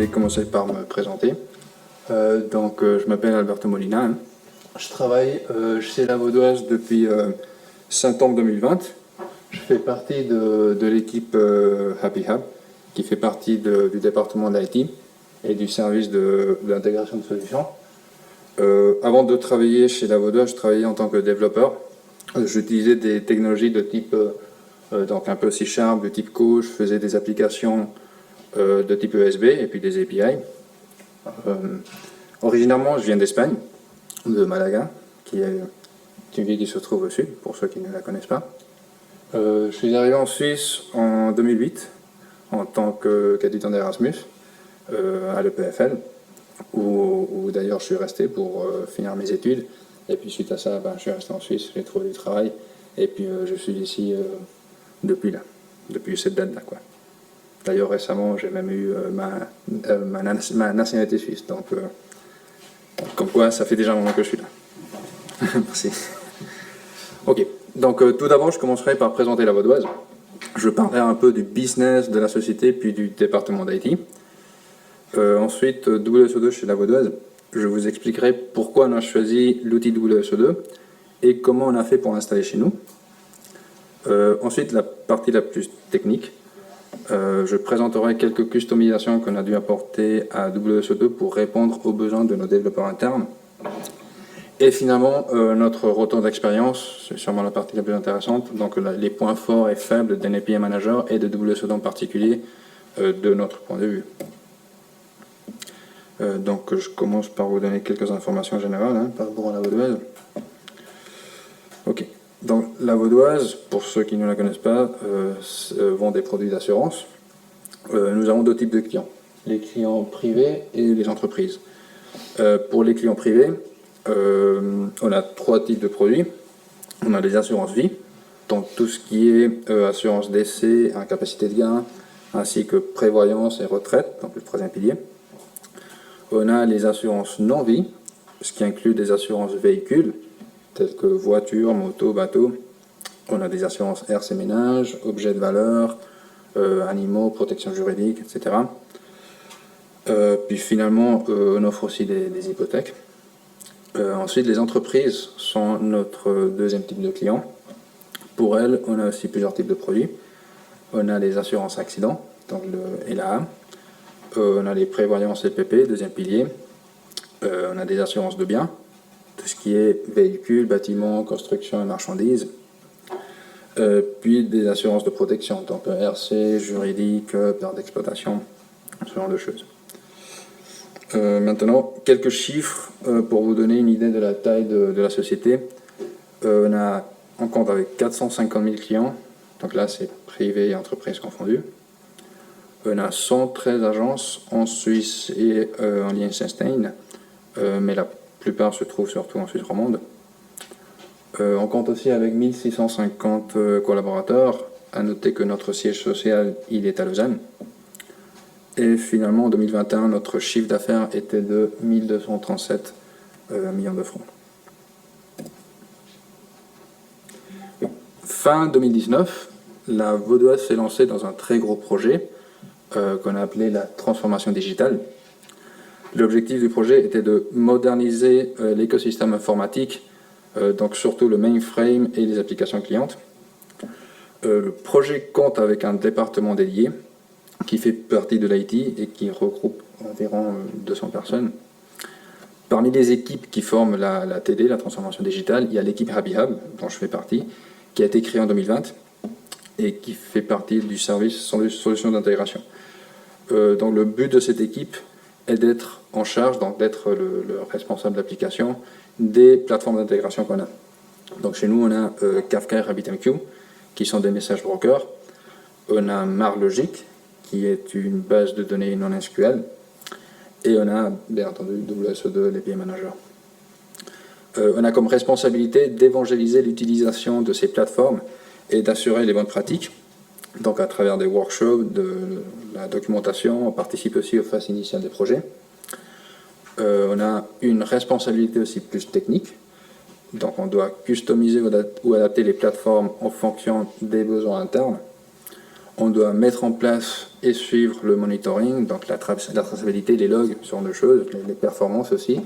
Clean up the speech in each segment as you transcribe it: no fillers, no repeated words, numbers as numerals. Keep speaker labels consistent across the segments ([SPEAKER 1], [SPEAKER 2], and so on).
[SPEAKER 1] commencer par me présenter. Je m'appelle Alberto Molina. Hein. Je travaille chez La Vaudoise depuis septembre 2020. Je fais partie de l'équipe Happy Hub, qui fait partie du département d'IT et du service de l'intégration de solutions. Avant de travailler chez La Vaudoise, je travaillais en tant que développeur. J'utilisais des technologies de type donc un peu C#, de type Co. Je faisais des applications de type ESB et puis des API. Originairement, je viens d'Espagne, de Malaga, qui est une ville qui se trouve au sud, pour ceux qui ne la connaissent pas. Je suis arrivé en Suisse en 2008 en tant qu'étudiant d'Erasmus à l'EPFL, où d'ailleurs je suis resté pour finir mes études. Et puis suite à ça, je suis resté en Suisse, j'ai trouvé du travail, et puis je suis ici depuis cette date-là, quoi. D'ailleurs, récemment, j'ai même eu ma nationalité suisse. Donc, comme quoi, ça fait déjà un moment que je suis là. Merci. Ok. Donc, tout d'abord, je commencerai par présenter La Vaudoise. Je parlerai un peu du business de la société, puis du département d'IT. Ensuite, WSO2 chez La Vaudoise. Je vous expliquerai pourquoi on a choisi l'outil WSO2 et comment on a fait pour l'installer chez nous. Ensuite, la partie la plus technique. Je présenterai quelques customisations qu'on a dû apporter à WSO2 pour répondre aux besoins de nos développeurs internes. Et finalement, notre retour d'expérience, c'est sûrement la partie la plus intéressante, donc les points forts et faibles d'un API Manager et de WSO2 en particulier, de notre point de vue. Donc je commence par vous donner quelques informations générales par rapport à La Vaudoise. Ok. Donc, La Vaudoise, pour ceux qui ne la connaissent pas, vend des produits d'assurance. Nous avons deux types de clients, les clients privés et les entreprises. Pour les clients privés, on a trois types de produits. On a les assurances vie, donc tout ce qui est assurance décès, incapacité de gain, ainsi que prévoyance et retraite, donc le troisième pilier. On a les assurances non-vie, ce qui inclut des assurances véhicules, telles que voitures, motos, bateaux. On a des assurances RC ménage, objets de valeur, animaux, protection juridique, etc. Puis finalement, on offre aussi des hypothèques. Ensuite, les entreprises sont notre deuxième type de client. Pour elles, on a aussi plusieurs types de produits. On a les assurances accidents, donc le LAA. On a les prévoyances EPP, deuxième pilier. On a des assurances de biens, tout ce qui est véhicules, bâtiments, construction et marchandises. Puis des assurances de protection, donc RC, juridique, perte d'exploitation, ce genre de choses. Maintenant, quelques chiffres pour vous donner une idée de la taille de la société. On compte avec 450 000 clients, donc là c'est privé et entreprise confondues. On a 113 agences en Suisse et en Liechtenstein, mais la plupart se trouvent surtout en Suisse romande. On compte aussi avec 1650 collaborateurs. À noter que notre siège social, il est à Lausanne. Et finalement, en 2021, notre chiffre d'affaires était de 1237 millions de francs. Fin 2019, la Vaudoise s'est lancée dans un très gros projet qu'on a appelé la transformation digitale. L'objectif du projet était de moderniser l'écosystème informatique, donc surtout le mainframe et les applications clientes. Le projet compte avec un département dédié qui fait partie de l'IT et qui regroupe environ 200 personnes. Parmi les équipes qui forment la TD, la transformation digitale, il y a l'équipe Happy Hub, dont je fais partie, qui a été créée en 2020 et qui fait partie du service solutions d'intégration. Donc le but de cette équipe est d'être en charge, donc d'être le responsable d'application des plateformes d'intégration qu'on a. Donc chez nous, on a Kafka et RabbitMQ, qui sont des messages brokers. On a MarLogic, qui est une base de données non SQL. Et on a, bien entendu, WSO2, l'API Manager. On a comme responsabilité d'évangéliser l'utilisation de ces plateformes et d'assurer les bonnes pratiques. Donc à travers des workshops, de la documentation, on participe aussi aux phases initiales des projets. On a une responsabilité aussi plus technique. Donc on doit customiser ou adapter les plateformes en fonction des besoins internes. on doit mettre en place et suivre le monitoring, donc la traçabilité, les logs, ce genre de choses, les performances aussi,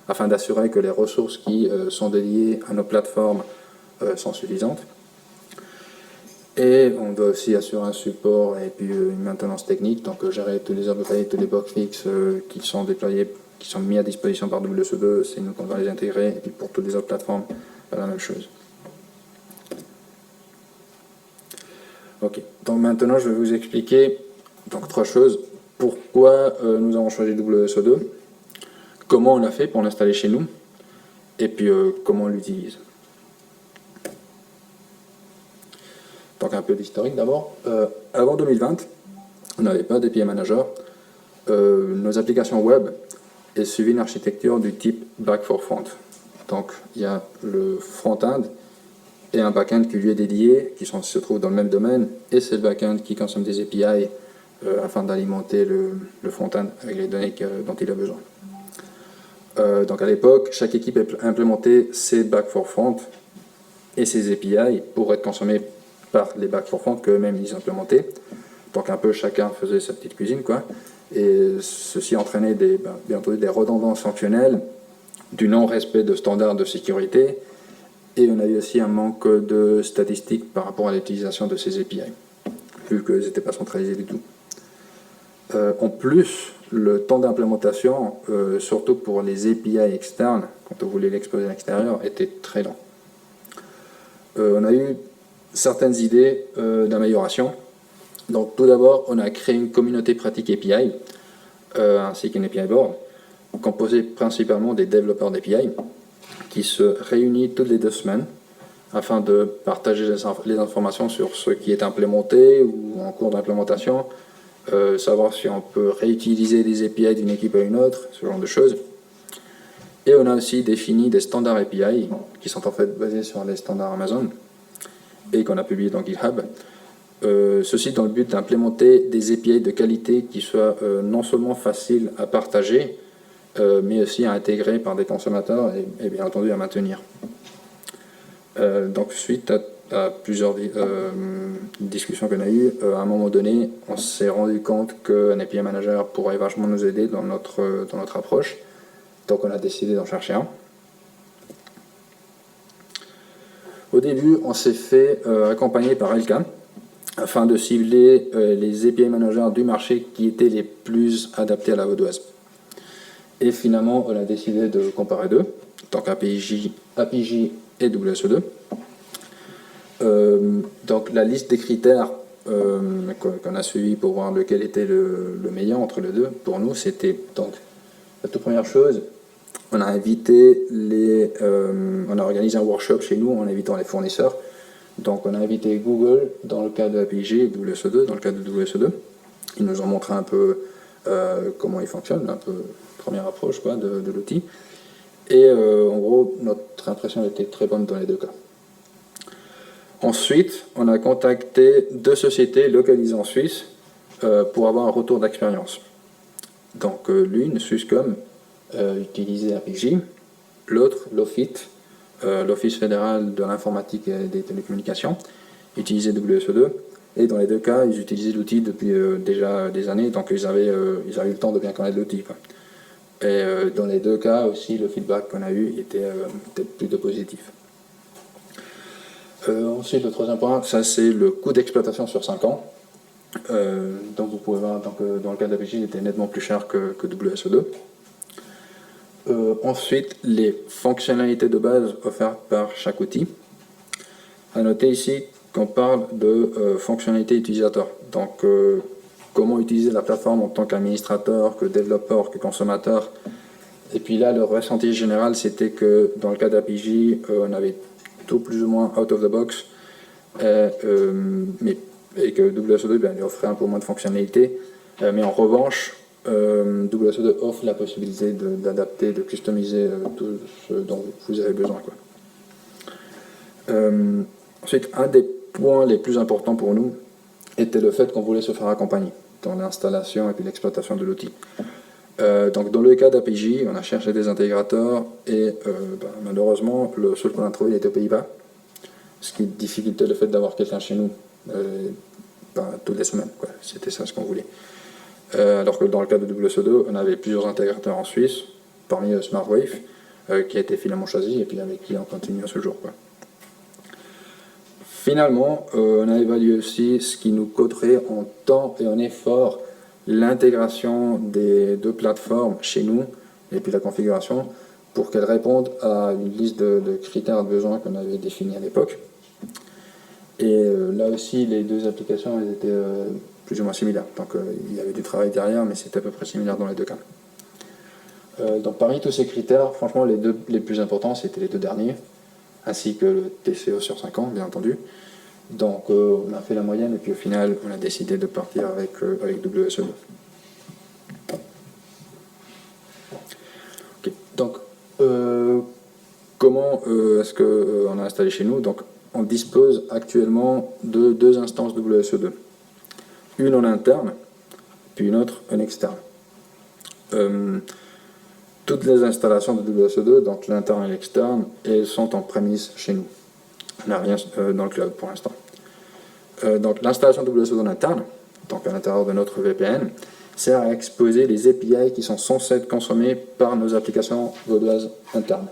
[SPEAKER 1] afin d'assurer que les ressources qui sont dédiées à nos plateformes sont suffisantes. Et on doit aussi assurer un support et puis une maintenance technique, donc gérer tous les upgrades, tous les bug fixes qui sont déployés, qui sont mis à disposition par WSO2, c'est nous qu'on va les intégrer, et puis pour toutes les autres plateformes, la même chose. Ok, donc maintenant je vais vous expliquer donc 3 choses. Pourquoi nous avons choisi WSO2, comment on l'a fait pour l'installer chez nous, et puis comment on l'utilise. Donc un peu d'historique d'abord. Avant 2020, on n'avait pas d'API Manager. Nos applications web suivaient une architecture du type back for front. Donc il y a le front-end et un back-end qui lui est dédié, qui se trouve dans le même domaine, et c'est le back-end qui consomme des API afin d'alimenter le front-end avec les données dont il a besoin. Donc à l'époque, chaque équipe a implémenté ses back for front et ses API pour être consommés par les back for front qu'eux-mêmes ils implémentaient. Donc un peu chacun faisait sa petite cuisine, quoi. Et ceci entraînait bien entendu des redondances fonctionnelles, du non-respect de standards de sécurité, et on a eu aussi un manque de statistiques par rapport à l'utilisation de ces API, vu qu'elles n'étaient pas centralisées du tout. En plus, le temps d'implémentation, surtout pour les API externes, quand on voulait l'exposer à l'extérieur, était très lent. On a eu certaines idées d'amélioration. Donc tout d'abord, on a créé une communauté pratique API, ainsi qu'une API board, composée principalement des développeurs d'API, qui se réunit toutes les 2 semaines afin de partager les informations sur ce qui est implémenté ou en cours d'implémentation, savoir si on peut réutiliser des API d'une équipe à une autre, ce genre de choses. Et on a aussi défini des standards API qui sont en fait basés sur les standards Amazon et qu'on a publié dans GitHub. Ceci dans le but d'implémenter des API de qualité qui soient non seulement faciles à partager, mais aussi à intégrer par des consommateurs et bien entendu à maintenir. Donc suite à plusieurs discussions qu'on a eues, à un moment donné, on s'est rendu compte qu'un API Manager pourrait vachement nous aider dans notre approche. Donc on a décidé d'en chercher un. Au début, on s'est fait accompagner par Elkan afin de cibler les API Managers du marché qui étaient les plus adaptés à la vaudoise. Et finalement, on a décidé de comparer deux, donc APJ et WSO2. Donc la liste des critères qu'on a suivi pour voir lequel était le meilleur entre les deux, pour nous, c'était donc la toute première chose, on a organisé un workshop chez nous en invitant les fournisseurs. Donc on a invité Google dans le cas de APJ et WSO2 dans le cas de WSO2. Ils nous ont montré un peu comment il fonctionne, un peu première approche quoi, de l'outil. Et en gros, notre impression était très bonne dans les deux cas. Ensuite, on a contacté 2 sociétés localisées en Suisse pour avoir un retour d'expérience. Donc l'une, Swisscom, utilisait APJ, l'autre, l'OFIT, l'Office fédéral de l'informatique et des télécommunications, utilisait WSO2, et dans les deux cas, ils utilisaient l'outil depuis déjà des années, donc ils avaient eu le temps de bien connaître l'outil. Et dans les deux cas aussi, le feedback qu'on a eu était plutôt positif. Ensuite, le troisième point, ça c'est le coût d'exploitation sur 5 ans. Donc vous pouvez voir donc, dans le cas d'APJ, il était nettement plus cher que WSO2. Ensuite, les fonctionnalités de base offertes par chaque outil. À noter ici qu'on parle de fonctionnalités utilisateurs. Donc, comment utiliser la plateforme en tant qu'administrateur, que développeur, que consommateur. Et puis là, le ressenti général, c'était que dans le cas d'APJ, on avait tout plus ou moins out of the box, et que WSO2 lui offrait un peu moins de fonctionnalités. Mais en revanche, WSO2 offre la possibilité d'adapter, de customiser tout ce dont vous avez besoin. Ensuite, un des points les plus importants pour nous était le fait qu'on voulait se faire accompagner dans l'installation et puis l'exploitation de l'outil. Donc dans le cas d'APJ, on a cherché des intégrateurs et malheureusement, le seul qu'on a trouvé était aux Pays-Bas, ce qui difficultait le fait d'avoir quelqu'un chez nous toutes les semaines, quoi. C'était ça ce qu'on voulait. Alors que dans le cas de WSO2, on avait plusieurs intégrateurs en Suisse, parmi eux SmartWave, qui a été finalement choisi et puis avec qui on continue à ce jour, quoi. Finalement, on a évalué aussi ce qui nous coûterait en temps et en effort l'intégration des deux plateformes chez nous et puis la configuration pour qu'elles répondent à une liste de critères de besoins qu'on avait définis à l'époque. Et là aussi, les deux applications elles étaient plus ou moins similaires. Donc il y avait du travail derrière, mais c'était à peu près similaire dans les deux cas. Donc parmi tous ces critères, franchement, les deux les plus importants, c'était les deux derniers, ainsi que le TCO sur 5 ans, bien entendu. Donc on a fait la moyenne, et puis au final, on a décidé de partir avec WSO2. Okay. Donc, comment est-ce qu'on a installé chez nous? Donc, on dispose actuellement de deux instances WSO2. Une en interne, puis une autre en externe. Toutes les installations de WSO2, donc l'interne et l'externe, elles sont en prémisse chez nous. On n'a rien dans le cloud pour l'instant. Donc l'installation de WSO2 en interne, donc à l'intérieur de notre VPN, sert à exposer les API qui sont censés être consommés par nos applications vaudoises internes.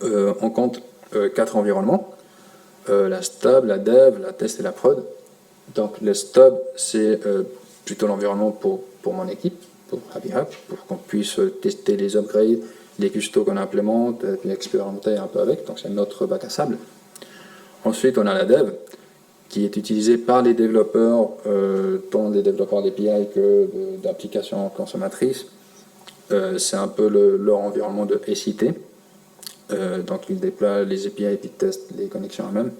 [SPEAKER 1] On compte 4 environnements, la stab, la dev, la test et la prod. Donc le stab, c'est plutôt l'environnement pour mon équipe, pour HappyHub, pour qu'on puisse tester les upgrades, les custos qu'on implémente, et puis expérimenter un peu avec, donc c'est notre bac à sable. Ensuite, on a la dev, qui est utilisée par les développeurs, tant des développeurs d'API que d'applications consommatrices. C'est un peu leur environnement de SIT. Donc ils déploient les API et puis testent les connexions elles-mêmes.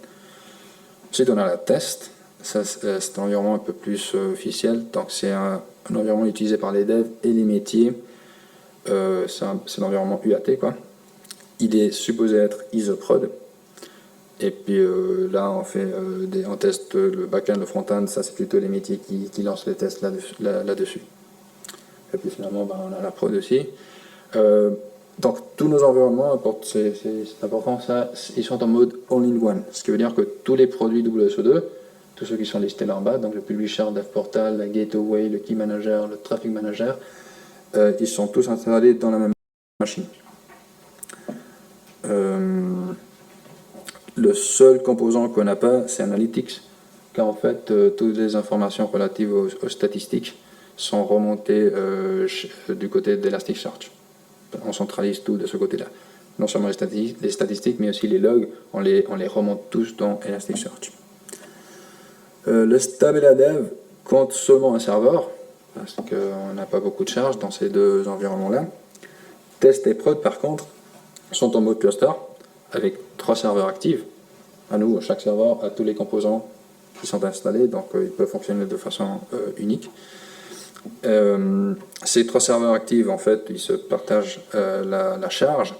[SPEAKER 1] Ensuite, on a la test. Ça, c'est un environnement un peu plus officiel. Donc c'est un environnement utilisé par les devs et les métiers. C'est l'environnement UAT, quoi. Il est supposé être ISOPROD. Et puis là, on teste le back-end, le front-end. Ça, c'est plutôt les métiers qui lancent les tests là-dessus. Et puis finalement, on a la prod aussi. Donc tous nos environnements, c'est important, ça, ils sont en mode all-in-one. Ce qui veut dire que tous les produits WSO2, tous ceux qui sont listés là en bas, donc le publisher, le DevPortal, la gateway, le key manager, le traffic manager, ils sont tous installés dans la même machine. Le seul composant qu'on n'a pas, c'est Analytics, car en fait, toutes les informations relatives aux statistiques sont remontées du côté d'Elasticsearch. On centralise tout de ce côté-là. Non seulement les statistiques, mais aussi les logs, on les remonte tous dans Elasticsearch. Le stab et la dev comptent seulement un serveur, parce qu'on n'a pas beaucoup de charge dans ces deux environnements-là. Test et prod, par contre, sont en mode cluster, avec 3 serveurs actifs. À nous, chaque serveur a tous les composants qui sont installés, donc ils peuvent fonctionner de façon unique. Ces 3 serveurs actifs, en fait, ils se partagent la charge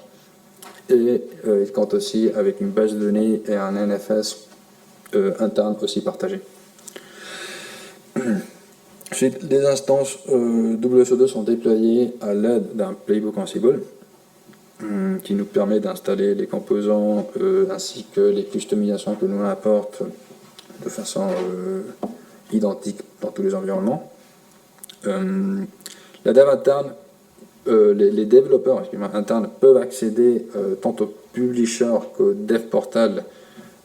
[SPEAKER 1] et ils comptent aussi avec une base de données et un NFS interne aussi partagé. Ensuite, les instances WSO2 sont déployées à l'aide d'un playbook Ansible qui nous permet d'installer les composants ainsi que les customisations que nous apporte de façon identique dans tous les environnements. La dev interne, les développeurs internes peuvent accéder tant au publisher qu'au dev portal.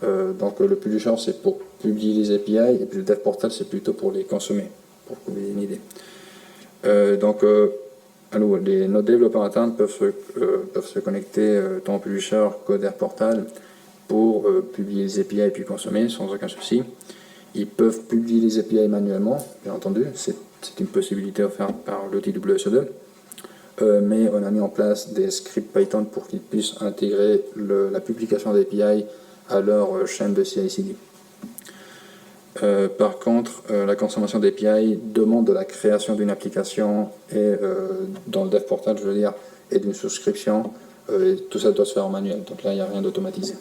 [SPEAKER 1] Donc le publisher c'est pour publier les API et puis le dev portal c'est plutôt pour les consommer, pour que vous ayez une idée. Nos développeurs internes peuvent se connecter tant au publisher qu'au dev portal pour publier les API et puis consommer sans aucun souci. Ils peuvent publier les API manuellement, bien entendu, c'est une possibilité offerte par l'outil WSO2, mais on a mis en place des scripts Python pour qu'ils puissent intégrer la publication d'API à leur chaîne de CI/CD. Par contre, la consommation d'API demande de la création d'une application et dans le dev portal, je veux dire, et d'une souscription. Et tout ça doit se faire en manuel, donc là, il n'y a rien d'automatisé.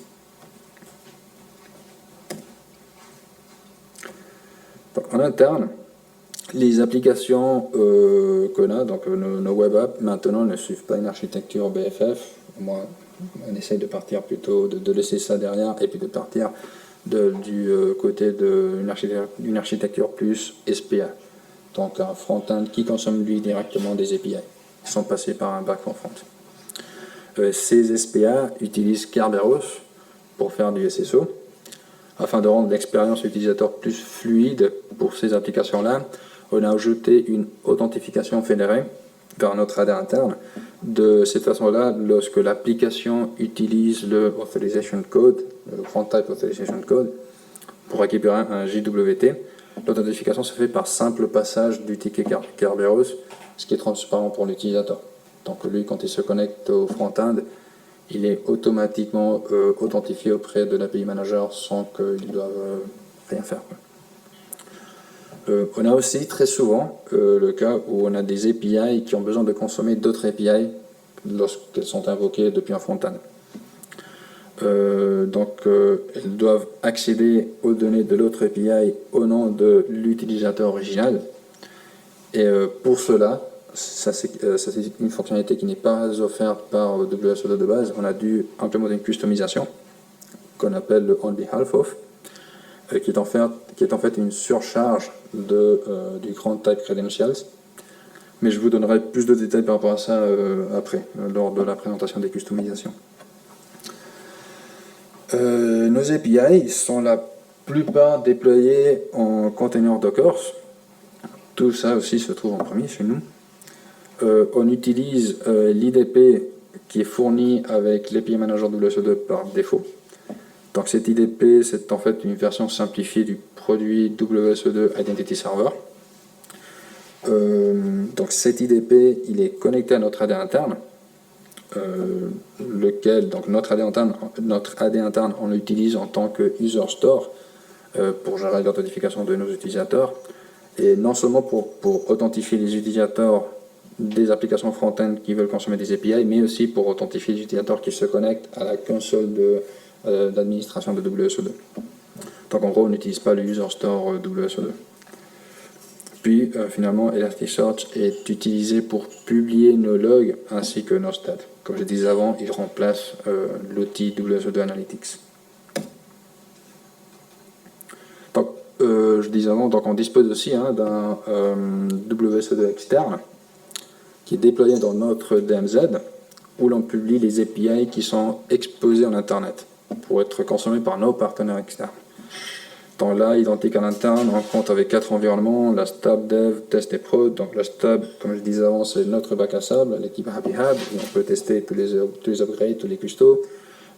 [SPEAKER 1] En interne, les applications qu'on a, donc nos web apps, maintenant ne suivent pas une architecture BFF. On essaye de partir plutôt, de laisser ça derrière et puis de partir du côté d'une architecture plus SPA. Donc un front-end qui consomme lui directement des API, sans passer par un back-end front. Ces SPA utilisent Kerberos pour faire du SSO. Afin de rendre l'expérience utilisateur plus fluide pour ces applications-là, on a ajouté une authentification fédérée vers notre AD interne. De cette façon-là, lorsque l'application utilise le Authorization Code, le Front Type Authorization Code, pour récupérer un JWT, l'authentification se fait par simple passage du ticket Kerberos, ce qui est transparent pour l'utilisateur. Donc lui, quand il se connecte au front-end, il est automatiquement authentifié auprès de l'API Manager sans qu'il doive rien faire. On a aussi très souvent le cas où on a des API qui ont besoin de consommer d'autres API lorsqu'elles sont invoquées depuis un front-end. Donc elles doivent accéder aux données de l'autre API au nom de l'utilisateur original. Et pour cela, ça c'est une fonctionnalité qui n'est pas offerte par WSO2 de base. On a dû implémenter une customisation qu'on appelle le on behalf of, qui est en fait une surcharge du Grand Type Credentials. Mais je vous donnerai plus de détails par rapport à ça après, lors de la présentation des customisations. Nos API sont la plupart déployés en container Docker. Tout ça aussi se trouve en premier chez nous. On utilise l'IDP qui est fourni avec l'API Manager WSO2 par défaut. Donc cet IDP, c'est en fait une version simplifiée du produit WSO2 Identity Server. Donc cet IDP, il est connecté à notre AD interne, lequel, donc notre AD interne, on l'utilise en tant que user store pour gérer l'authentification de nos utilisateurs. Et non seulement pour authentifier les utilisateurs des applications front-end qui veulent consommer des API, mais aussi pour authentifier les utilisateurs qui se connectent à la console d'administration de WSO2. Donc en gros, on n'utilise pas le user store WSO2. Puis finalement, Elasticsearch est utilisé pour publier nos logs ainsi que nos stats. Comme je disais avant, il remplace l'outil WSO2 Analytics. Donc, je disais avant, donc on dispose aussi d'un WSO2 externe qui est déployé dans notre DMZ, où l'on publie les API qui sont exposés en Internet pour être consommés par nos partenaires externes. Dans là, identique à l'interne, on compte avec 4 environnements, la stab, dev, test et prod. Donc la stab, comme je disais avant, c'est notre bac à sable, l'équipe HappyHub, où on peut tester tous les upgrades, tous les custos.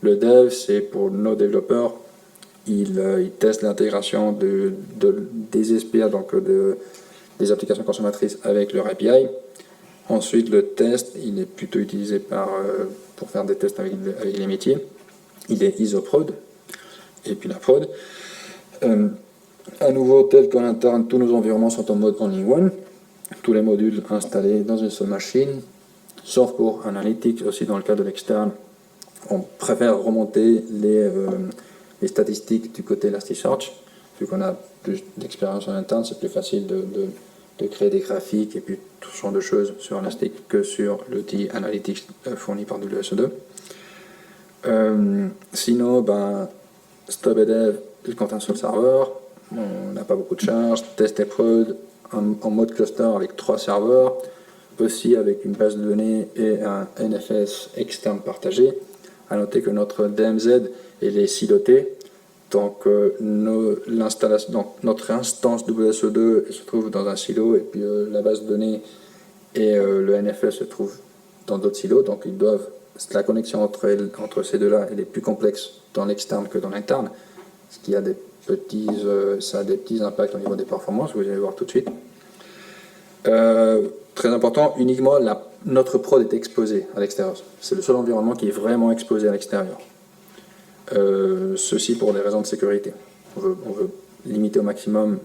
[SPEAKER 1] Le dev, c'est pour nos développeurs. Ils testent l'intégration des SPA, donc des applications consommatrices avec leur API. Ensuite, le test, il est plutôt utilisé pour faire des tests avec les métiers. Il est ISOProd. Et puis la prod. À nouveau, tel qu'en interne, tous nos environnements sont en mode only-one. Tous les modules installés dans une seule machine. Sauf pour Analytics, aussi dans le cas de l'externe. On préfère remonter les statistiques du côté Elasticsearch. Vu qu'on a plus d'expérience en interne, c'est plus facile de créer des graphiques et puis tout ce genre de choses sur Elastic que sur l'outil Analytics fourni par WSO2. Sinon, Stub et Dev, il contient sur le serveur, on n'a pas beaucoup de charges, test et prod en mode cluster avec 3 serveurs, aussi avec une base de données et un NFS externe partagé. À noter que notre DMZ est siloté, donc notre instance WSO2 se trouve dans un silo et puis la base de données et le NFS se trouvent dans d'autres silos, donc la connexion entre ces deux-là elle est plus complexe dans l'externe que dans l'interne, ce qui a ça a des petits impacts au niveau des performances, vous allez voir tout de suite. Très important, uniquement notre prod est exposé à l'extérieur. C'est le seul environnement qui est vraiment exposé à l'extérieur. Ceci pour des raisons de sécurité. On veut limiter au maximum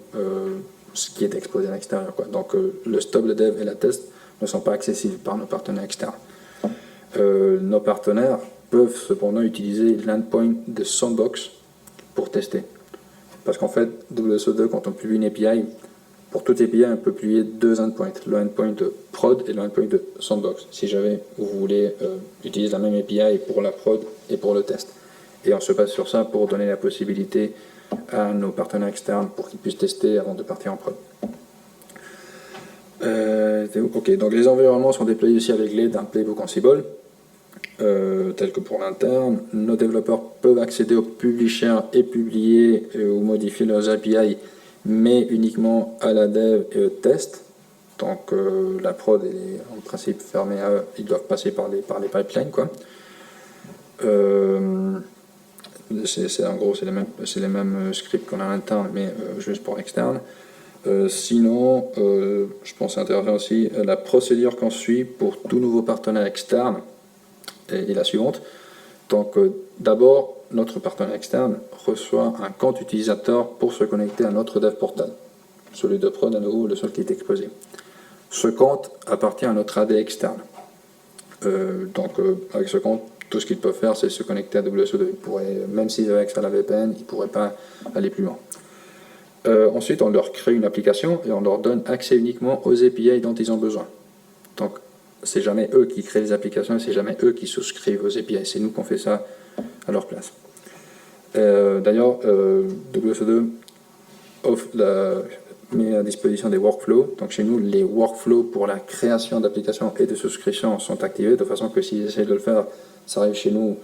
[SPEAKER 1] ce qui est exposé à l'extérieur. Donc le stub, le dev et la test ne sont pas accessibles par nos partenaires externes. Nos partenaires peuvent cependant utiliser l'endpoint de Sandbox pour tester. Parce qu'en fait, WSO2, quand on publie une API, pour toute API, on peut publier 2 endpoints, le endpoint de prod et le endpoint de Sandbox. Si jamais vous voulez utiliser la même API pour la prod et pour le test. Et on se base sur ça pour donner la possibilité à nos partenaires externes pour qu'ils puissent tester avant de partir en prod. Ok, donc les environnements sont déployés aussi avec l'aide d'un playbook Ansible, tel que pour l'interne. Nos développeurs peuvent accéder aux publishers et publier ou modifier leurs API, mais uniquement à la dev et au test. Donc la prod est en principe fermée à eux, ils doivent passer par les pipelines, quoi. En gros, c'est les mêmes scripts qu'on a à l'interne, mais juste pour l'externe. Sinon, je pense intéressant aussi, la procédure qu'on suit pour tout nouveau partenaire externe est la suivante. Donc, d'abord, notre partenaire externe reçoit un compte utilisateur pour se connecter à notre dev portal. Celui de prod, à nouveau, le seul qui est exposé. Ce compte appartient à notre AD externe. Avec ce compte, tout ce qu'ils peuvent faire, c'est se connecter à WSO2. Ils pourraient, même s'ils avaient accès à la VPN, ils ne pourraient pas aller plus loin. Ensuite, on leur crée une application et on leur donne accès uniquement aux API dont ils ont besoin. Donc, c'est jamais eux qui créent les applications et c'est jamais eux qui souscrivent aux API. C'est nous qu'on fait ça à leur place. D'ailleurs, WSO2 met à disposition des workflows. Donc, chez nous, les workflows pour la création d'applications et de souscriptions sont activés de façon que s'ils essaient de le faire, ça arrive chez nous.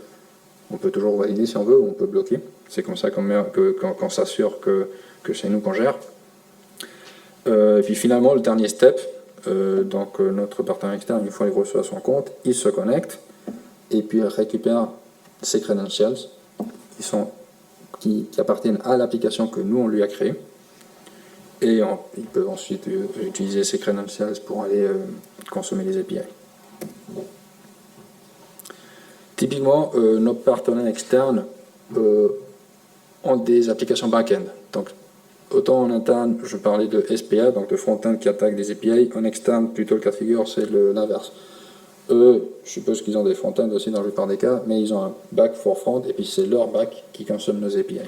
[SPEAKER 1] On peut toujours valider si on veut ou on peut bloquer. C'est comme ça qu'on s'assure que c'est nous qu'on gère. Et puis finalement, le dernier step, notre partenaire externe, une fois qu'il reçoit son compte, il se connecte et puis il récupère ses credentials qui appartiennent à l'application que nous on lui a créée. Et il peut ensuite utiliser ces credentials pour aller consommer les API. Typiquement, nos partenaires externes ont des applications back-end. Donc, autant en interne, je parlais de SPA, donc de front-end qui attaque des API. En externe, plutôt le cas de figure, c'est l'inverse. Eux, je suppose qu'ils ont des front-end aussi dans la plupart des cas, mais ils ont un back for front, et puis c'est leur back qui consomme nos API.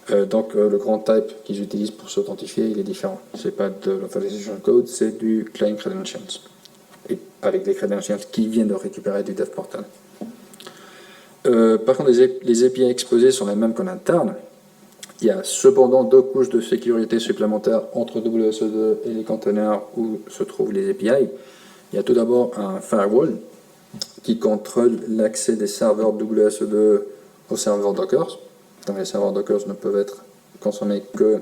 [SPEAKER 1] Le grand type qu'ils utilisent pour s'authentifier, il est différent. C'est pas de l'Authorization Code, c'est du Client Credentials. Et avec des credentials qui viennent de récupérer du dev portal. Par contre, les API exposés sont les mêmes qu'en interne. Il y a cependant 2 couches de sécurité supplémentaires entre WSO2 et les containers où se trouvent les API. Il y a tout d'abord un firewall qui contrôle l'accès des serveurs WSO2 aux serveurs Docker. Donc les serveurs Docker ne peuvent être consommés que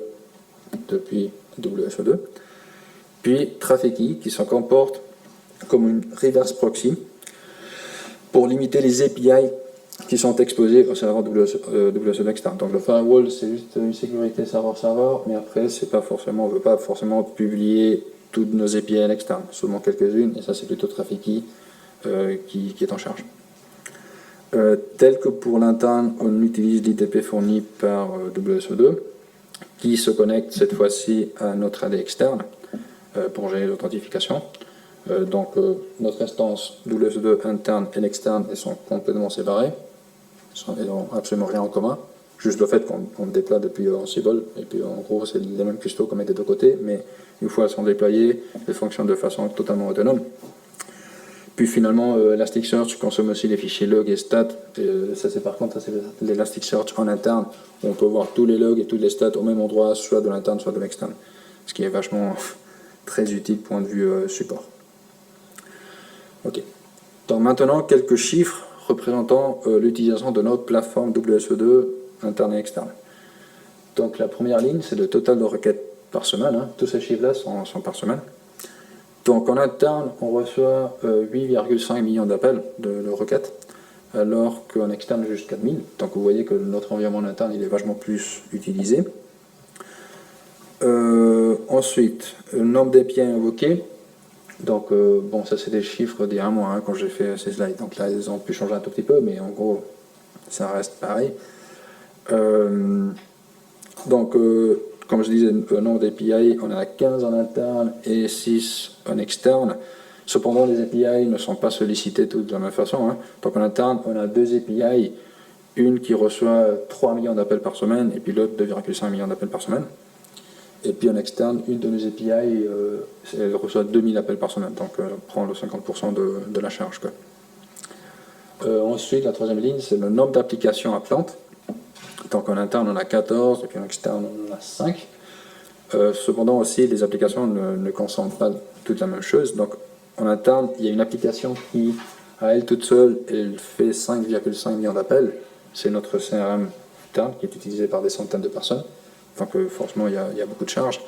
[SPEAKER 1] depuis WSO2. Puis Traffic qui se comporte comme une reverse proxy pour limiter les API qui sont exposés au serveur WSO2 externe. Donc le firewall, c'est juste une sécurité serveur-serveur, mais après, on ne veut pas forcément publier toutes nos API à l'externe, seulement quelques-unes, et ça c'est plutôt Traffic qui est en charge. Tel que pour l'interne, on utilise l'ITP fourni par WSO2, qui se connecte cette fois-ci à notre AD externe pour gérer l'authentification. Notre instance WSO2 interne et l'externe, elles sont complètement séparées. Elles n'ont absolument rien en commun. Juste le fait qu'on déploie depuis Ansible, et puis en gros, c'est les mêmes custos qu'on met des deux côtés, mais une fois elles sont déployées, elles fonctionnent de façon totalement autonome. Puis finalement, Elasticsearch consomme aussi les fichiers log et stats. Ça, c'est l'Elasticsearch en interne, où on peut voir tous les logs et toutes les stats au même endroit, soit de l'interne, soit de l'externe. Ce qui est vachement très utile point de vue support. Ok. Donc maintenant, quelques chiffres représentant l'utilisation de notre plateforme WSO2 interne et externe. Donc la première ligne, c'est le total de requêtes par semaine. Tous ces chiffres-là sont par semaine. Donc en interne, on reçoit 8,5 millions d'appels de requêtes, alors qu'en externe, juste 4000. Donc vous voyez que notre environnement interne, il est vachement plus utilisé. Ensuite, le nombre d'API invoqués. Donc ça c'est des chiffres d'il y a un mois quand j'ai fait ces slides. Donc là, ils ont pu changer un tout petit peu, mais en gros, ça reste pareil. Comme je disais, le nombre d'API, on a 15 en interne et 6 en externe. Cependant, les API ne sont pas sollicités toutes de la même façon. Donc en interne, on a 2 API, une qui reçoit 3 millions d'appels par semaine et puis l'autre 2,5 millions d'appels par semaine. Et puis en externe, une de nos API, elle reçoit 2000 appels par semaine, donc elle prend le 50% de la charge, quoi. Ensuite, la troisième ligne, c'est le nombre d'applications appelantes. Donc en interne, on a 14, et puis en externe, on en a 5. Cependant aussi, les applications ne consomment pas toutes la même chose. Donc en interne, il y a une application qui, à elle toute seule, elle fait 5,5 millions d'appels. C'est notre CRM interne qui est utilisé par des centaines de personnes. Donc forcément, il y a beaucoup de charges.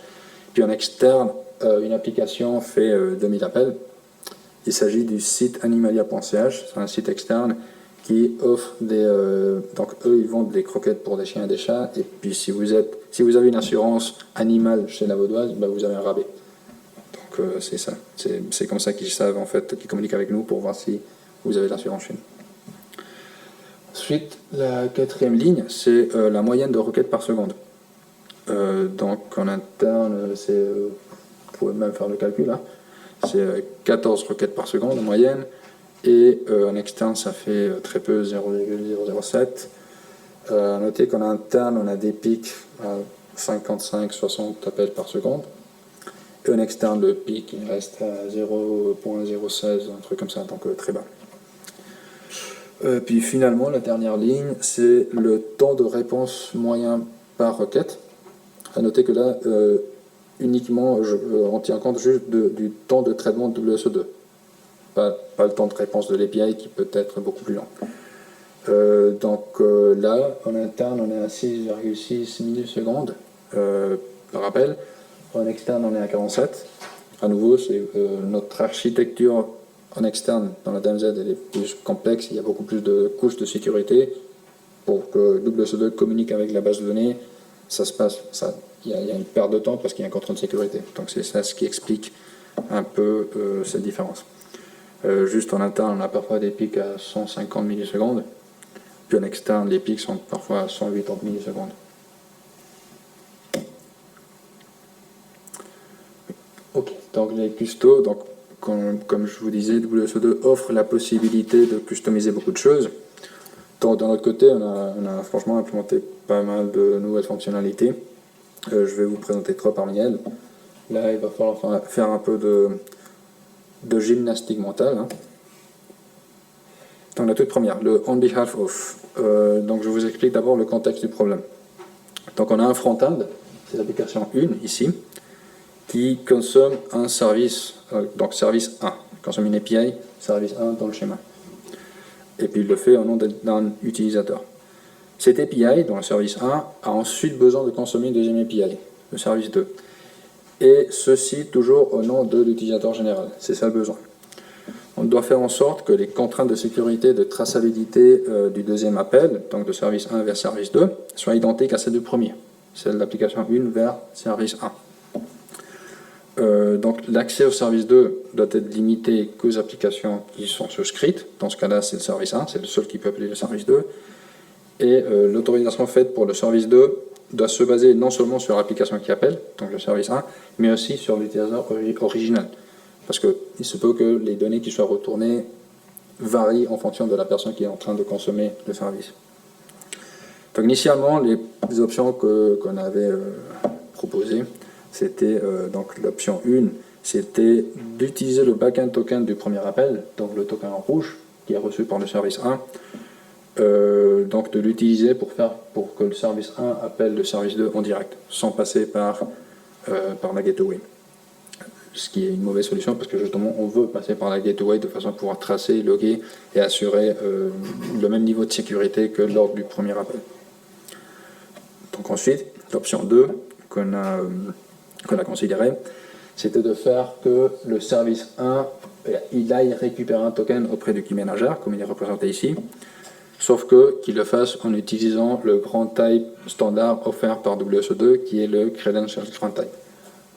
[SPEAKER 1] Puis en externe, une application fait 2000 appels. Il s'agit du site animalia.ch, c'est un site externe qui offre des... donc eux, ils vendent des croquettes pour des chiens et des chats, et puis si vous avez une assurance animale chez la Vaudoise, bah, vous avez un rabais. Donc c'est ça, c'est comme ça qu'ils savent, en fait, qu'ils communiquent avec nous pour voir si vous avez l'assurance chez nous. Ensuite, la quatrième ligne, c'est la moyenne de requêtes par seconde. Donc en interne, vous pouvez même faire le calcul, hein. C'est 14 requêtes par seconde en moyenne, et en externe ça fait très peu, 0,007. Notez qu'en interne on a des pics à 55-60 appels par seconde, et en externe le pic il reste à 0,016, un truc comme ça, donc très bas. Puis finalement la dernière ligne, c'est le temps de réponse moyen par requête. À noter que là, uniquement, on tient compte juste du temps de traitement de WSO2. Pas le temps de réponse de l'API qui peut être beaucoup plus long. Donc là, en interne, on est à 6,6 millisecondes par appel. En externe, on est à 47. À nouveau, c'est notre architecture en externe dans la DMZ elle est plus complexe. Il y a beaucoup plus de couches de sécurité. Pour que WSO2 communique avec la base de données, il y a une perte de temps parce qu'il y a un contrôle de sécurité. Donc c'est ça ce qui explique un peu cette différence. Juste en interne, on a parfois des pics à 150 millisecondes, puis en externe, les pics sont parfois à 180 millisecondes. Ok, donc les custos, donc, comme je vous disais, WSO2 offre la possibilité de customiser beaucoup de choses. Donc, de notre côté, on a franchement implémenté pas mal de nouvelles fonctionnalités. Je vais vous présenter 3 parmi elles. Là, il va falloir faire un peu de gymnastique mentale. Hein. Donc la toute première, le on behalf of. Donc je vous explique d'abord le contexte du problème. Donc on a un front-end, c'est l'application 1 ici, qui consomme un service, donc service 1, consomme une API, service 1 dans le schéma. Et puis il le fait au nom d'un utilisateur. Cette API, dans le service 1, a ensuite besoin de consommer une deuxième API, le service 2. Et ceci toujours au nom de l'utilisateur général. C'est ça le besoin. On doit faire en sorte que les contraintes de sécurité, de traçabilité du deuxième appel, donc de service 1 vers service 2, soient identiques à celles du premier. Celle de l'application 1 vers service 1. Donc l'accès au service 2 doit être limité qu'aux applications qui sont souscrites. Dans ce cas-là, c'est le service 1, c'est le seul qui peut appeler le service 2. Et l'autorisation faite pour le service 2 doit se baser non seulement sur l'application qui appelle, donc le service 1, mais aussi sur l'utilisateur original. Parce qu'il se peut que les données qui soient retournées varient en fonction de la personne qui est en train de consommer le service. Donc initialement, les options qu'on avait proposées, c'était donc l'option 1, c'était d'utiliser le backend token du premier appel, donc le token en rouge, qui est reçu par le service 1, donc de l'utiliser pour que le service 1 appelle le service 2 en direct, sans passer par la gateway. Ce qui est une mauvaise solution parce que justement on veut passer par la gateway de façon à pouvoir tracer, loguer et assurer le même niveau de sécurité que lors du premier appel. Donc ensuite, l'option 2 qu'on a considérée, c'était de faire que le service 1 il aille récupérer un token auprès du key manager, comme il est représenté ici, sauf qu'il le fasse en utilisant le grand type standard offert par WSO2 qui est le Credentials Grand Type.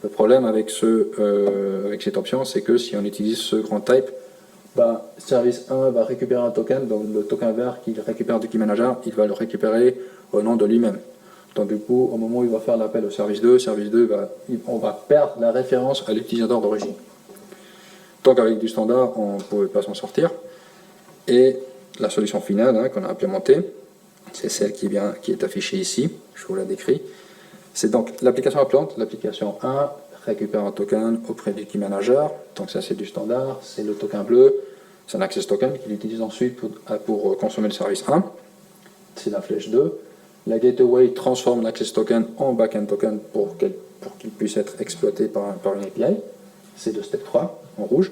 [SPEAKER 1] Le problème avec cette option, c'est que si on utilise ce grand type, service 1 va récupérer un token, donc le token vert qu'il récupère du key manager, il va le récupérer au nom de lui-même. Donc du coup, au moment où il va faire l'appel au service 2, on va perdre la référence à l'utilisateur d'origine. Donc avec du standard, on ne pouvait pas s'en sortir. Et la solution finale qu'on a implémentée, c'est celle qui est affichée ici, je vous la décris. C'est donc l'application appelante, l'application 1 récupère un token auprès du key manager, donc ça c'est du standard, c'est le token bleu, c'est un access token qu'il utilise ensuite pour consommer le service 1. C'est la flèche 2. La gateway transforme l'access token en backend token pour qu'il puisse être exploité par une API. C'est le step 3 en rouge.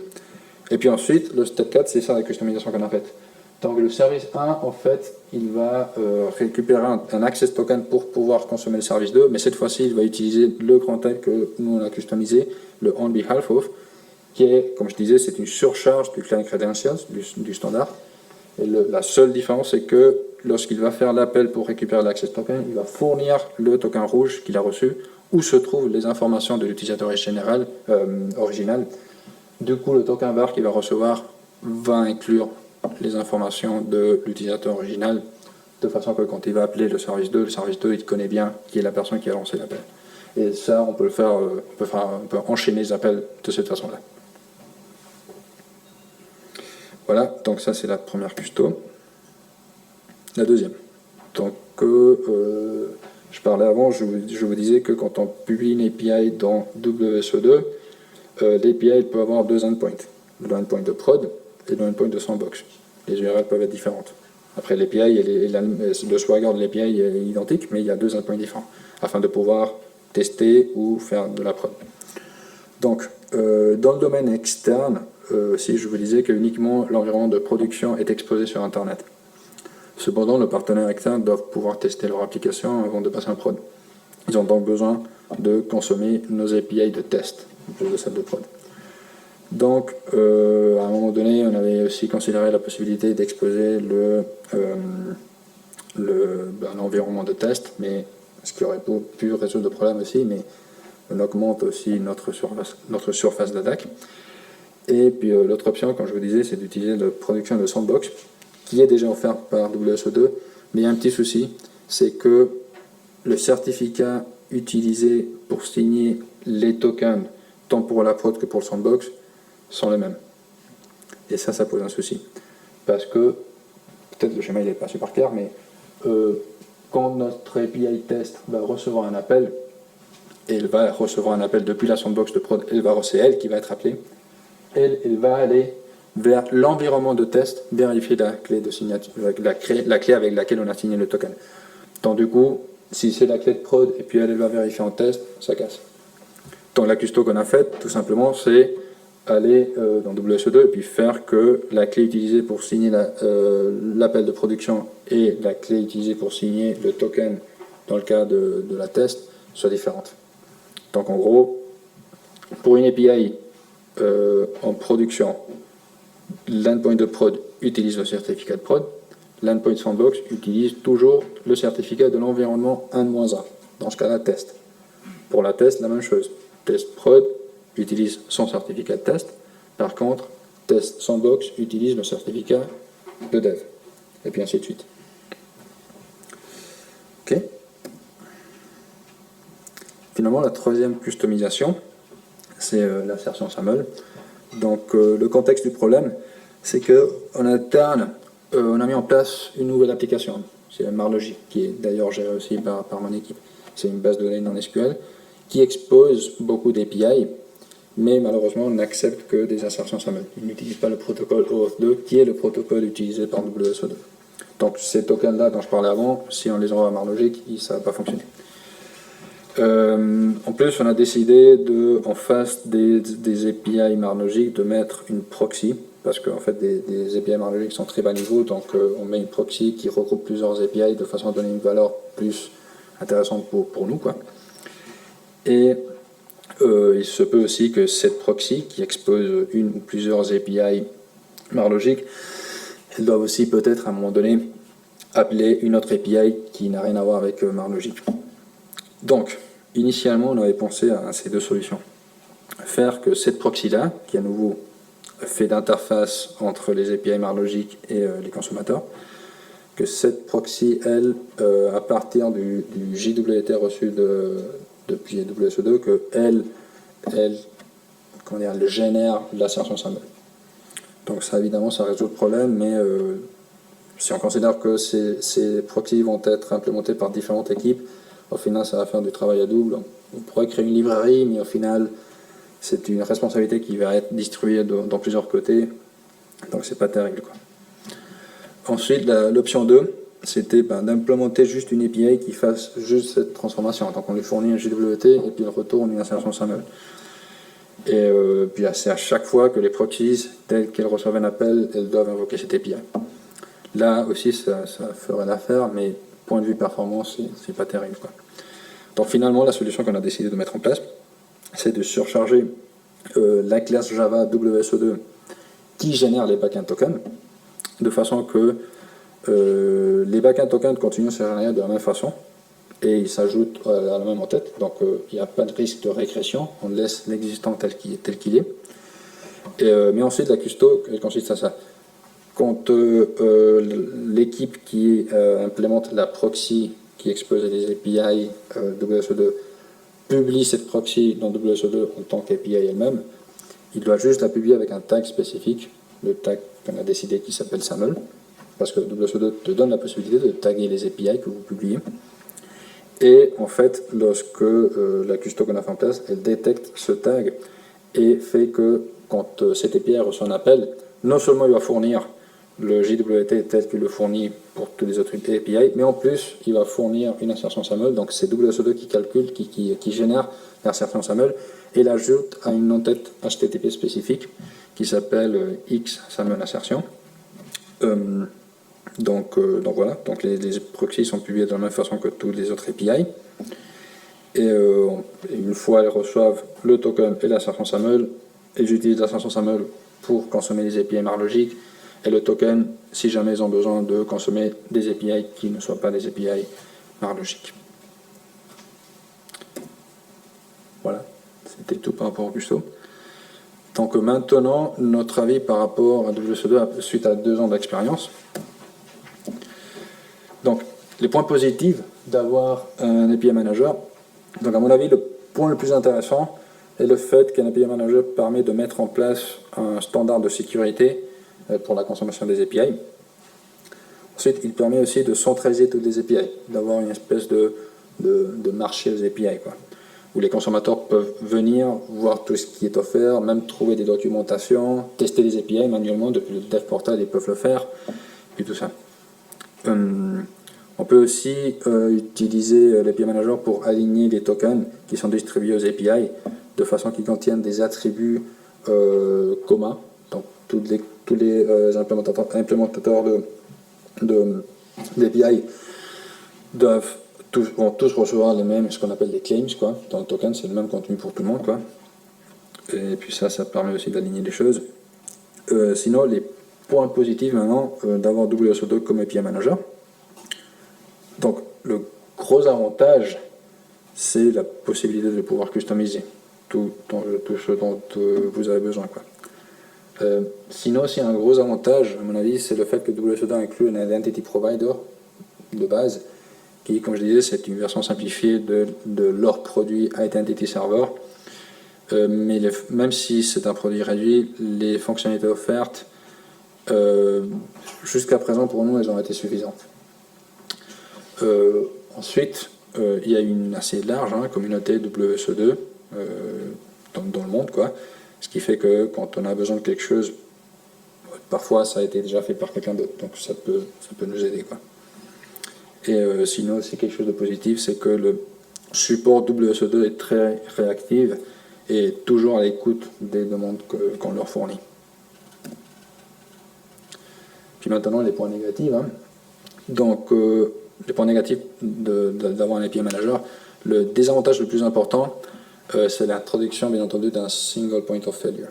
[SPEAKER 1] Et puis ensuite, le step 4, c'est ça la customisation qu'on a faite. Donc le service 1, en fait, il va récupérer un access token pour pouvoir consommer le service 2, mais cette fois-ci, il va utiliser le grand tel que nous on a customisé, le on behalf of, qui est, comme je disais, c'est une surcharge du client credentials, du standard. Et la seule différence, c'est que lorsqu'il va faire l'appel pour récupérer l'access token, il va fournir le token rouge qu'il a reçu, où se trouvent les informations de l'utilisateur général, original. Du coup, le token var qu'il va recevoir va inclure les informations de l'utilisateur original, de façon que quand il va appeler le service 2, il connaît bien qui est la personne qui a lancé l'appel. Et ça, on peut enchaîner les appels de cette façon-là. Voilà, donc ça c'est la première custo. La deuxième. Donc, je parlais avant, je vous disais que quand on publie une API dans WSO2, l'API peut avoir deux endpoints. Le endpoint de prod et le endpoint de sandbox. Les URL peuvent être différentes. Après, l'API, le swagger de l'API est identique, mais il y a deux endpoints différents, afin de pouvoir tester ou faire de la prod. Donc, dans le domaine externe, si je vous disais que uniquement l'environnement de production est exposé sur Internet. Cependant, nos partenaires externes doivent pouvoir tester leur application avant de passer en prod. Ils ont donc besoin de consommer nos API de test, en plus de celles de prod. Donc, à un moment donné, on avait aussi considéré la possibilité d'exposer l'environnement de test, mais ce qui aurait pu résoudre le problème aussi, mais on augmente aussi notre surface d'attaque. Et puis l'autre option, comme je vous disais, c'est d'utiliser la production de sandbox, qui est déjà offert par WSO2, mais il y a un petit souci, c'est que le certificat utilisé pour signer les tokens, tant pour la prod que pour le sandbox, sont les mêmes. Et ça pose un souci. Parce que, peut-être le schéma n'est pas super clair, mais quand notre API test va recevoir un appel, et elle va recevoir un appel depuis la sandbox de prod, c'est elle qui va être appelée, elle va aller vers l'environnement de test, vérifier la clé de signature, la clé avec laquelle on a signé le token. Donc du coup, si c'est la clé de prod et puis elle va vérifier en test, ça casse. Donc la custo qu'on a faite, tout simplement, c'est aller dans WSO2 et puis faire que la clé utilisée pour signer l'appel de production et la clé utilisée pour signer le token dans le cas de la test soient différentes. Donc en gros, pour une API en production, l'endpoint de prod utilise le certificat de prod, l'endpoint sandbox utilise toujours le certificat de l'environnement 1-1, dans ce cas-là test. Pour la test, la même chose. Test prod utilise son certificat de test, par contre, test sandbox utilise le certificat de dev, et puis ainsi de suite. Ok. Finalement, la troisième customisation, c'est l'insertion SAML. Donc le contexte du problème, c'est qu'en interne, on a mis en place une nouvelle application. C'est Marlogic, qui est d'ailleurs gérée aussi par mon équipe. C'est une base de données non SQL qui expose beaucoup d'API, mais malheureusement, on n'accepte que des insertions SAML. Il n'utilise pas le protocole OAuth2, qui est le protocole utilisé par WSO2. Donc ces tokens-là dont je parlais avant, si on les envoie à Marlogic, ça ne va pas fonctionner. En plus, on a décidé en face des API Marlogic de mettre une proxy, parce qu'en fait des API Marlogic sont très bas niveau, donc on met une proxy qui regroupe plusieurs API de façon à donner une valeur plus intéressante pour nous, quoi. Et il se peut aussi que cette proxy qui expose une ou plusieurs API Marlogic, elle doit aussi peut-être à un moment donné appeler une autre API qui n'a rien à voir avec Marlogic. Donc, initialement, on avait pensé à ces deux solutions. Faire que cette proxy-là, qui à nouveau fait d'interface entre les API Marlogic et les consommateurs, que cette proxy, elle, à partir du JWT reçu depuis WSO2, que elle génère l'assertion SAML. Donc ça, évidemment, ça résout le problème, mais si on considère que ces proxys vont être implémentés par différentes équipes, au final, ça va faire du travail à double. On pourrait créer une librairie, mais au final, c'est une responsabilité qui va être distribuée dans plusieurs côtés. Donc c'est pas terrible, quoi. Ensuite, l'option 2, c'était d'implémenter juste une API qui fasse juste cette transformation. Donc on lui fournit un JWT et puis il retourne une insertion SAML. Et puis c'est à chaque fois que les proxies, telles qu'elles reçoivent un appel, elles doivent invoquer cette API. Là aussi, ça ferait l'affaire, mais point de vue performance, c'est pas terrible, quoi. Donc finalement, la solution qu'on a décidé de mettre en place, c'est de surcharger la classe Java WSO2 qui génère les backend tokens, de façon que les backend tokens continuent à se générer de la même façon, et ils s'ajoutent à la même en tête, donc il n'y a pas de risque de régression, on laisse l'existant tel qu'il est. Mais ensuite, la custo, elle consiste à ça. Quand l'équipe qui implémente la proxy qui expose les API WSO2 publie cette proxy dans WSO2 en tant qu'API elle-même, il doit juste la publier avec un tag spécifique, le tag qu'on a décidé qui s'appelle SAML, parce que WSO2 te donne la possibilité de taguer les API que vous publiez. Et en fait, lorsque la custo qu'on a fait en place, elle détecte ce tag et fait que quand cette API reçoit un appel, non seulement il va fournir le JWT tel qu'il le fournit pour tous les autres API, mais en plus, il va fournir une insertion SAML, donc c'est WSO2 qui calcule, qui génère l'insertion SAML, et l'ajoute à une entête HTTP spécifique qui s'appelle X SAML insertion. Donc voilà, donc les proxys sont publiés de la même façon que tous les autres API. Et une fois elles reçoivent le token et l'insertion SAML, ils utilisent l'insertion SAML pour consommer les API marlogiques, et le token si jamais ils ont besoin de consommer des API qui ne soient pas des API marlogiques. Voilà, c'était tout par rapport au custo. Donc maintenant, notre avis par rapport à WSO2 suite à 2 ans d'expérience. Donc, les points positifs d'avoir un API Manager. Donc, à mon avis, le point le plus intéressant est le fait qu'un API Manager permet de mettre en place un standard de sécurité pour la consommation des API. Ensuite, il permet aussi de centraliser toutes les API, d'avoir une espèce de marché aux API, quoi, où les consommateurs peuvent venir, voir tout ce qui est offert, même trouver des documentations, tester les API manuellement, depuis le dev portal, ils peuvent le faire, et tout ça. On peut aussi utiliser l'API Manager pour aligner les tokens qui sont distribués aux API de façon qu'ils contiennent des attributs communs. Donc tous les implémentateurs d'API vont tous recevoir les mêmes, ce qu'on appelle des claims, quoi. Dans le token, c'est le même contenu pour tout le monde, quoi. Et puis ça permet aussi d'aligner les choses. Sinon, les points positifs maintenant d'avoir WSO2 comme API Manager. Donc, le gros avantage, c'est la possibilité de pouvoir customiser tout ce dont vous avez besoin, quoi. Sinon, aussi un gros avantage, à mon avis, c'est le fait que WSO2 inclut un Identity Provider de base, qui, comme je disais, c'est une version simplifiée de leur produit Identity Server. Mais même si c'est un produit réduit, les fonctionnalités offertes, jusqu'à présent, pour nous, elles ont été suffisantes. Ensuite, il y a une assez large communauté WSO2 dans le monde, quoi. Ce qui fait que quand on a besoin de quelque chose, parfois ça a été déjà fait par quelqu'un d'autre, donc ça peut nous aider, quoi. Et sinon, aussi quelque chose de positif, c'est que le support WSO2 est très réactif et toujours à l'écoute des demandes qu'on leur fournit. Puis maintenant, les points négatifs. Donc, les points négatifs d'avoir un API Manager, le désavantage le plus important, c'est l'introduction, bien entendu, d'un single point of failure.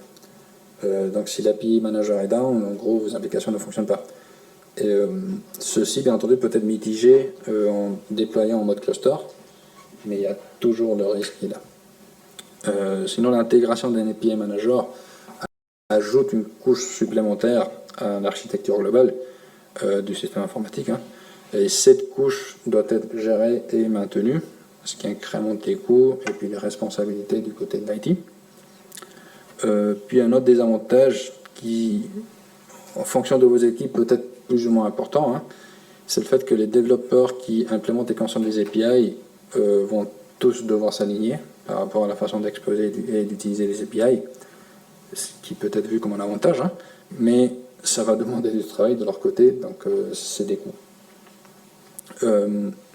[SPEAKER 1] Donc, si l'API Manager est down, en gros, vos applications ne fonctionnent pas. Et ceci, bien entendu, peut être mitigé en déployant en mode cluster, mais il y a toujours le risque qui est là. Sinon, l'intégration d'un API Manager ajoute une couche supplémentaire à l'architecture globale du système informatique. Et cette couche doit être gérée et maintenue, ce qui incrémente les coûts et puis les responsabilités du côté de l'IT. Puis un autre désavantage qui, en fonction de vos équipes, peut être plus ou moins important, c'est le fait que les développeurs qui implémentent et consomment des API vont tous devoir s'aligner par rapport à la façon d'exposer et d'utiliser les API, ce qui peut être vu comme un avantage, mais ça va demander du travail de leur côté, donc c'est des coûts.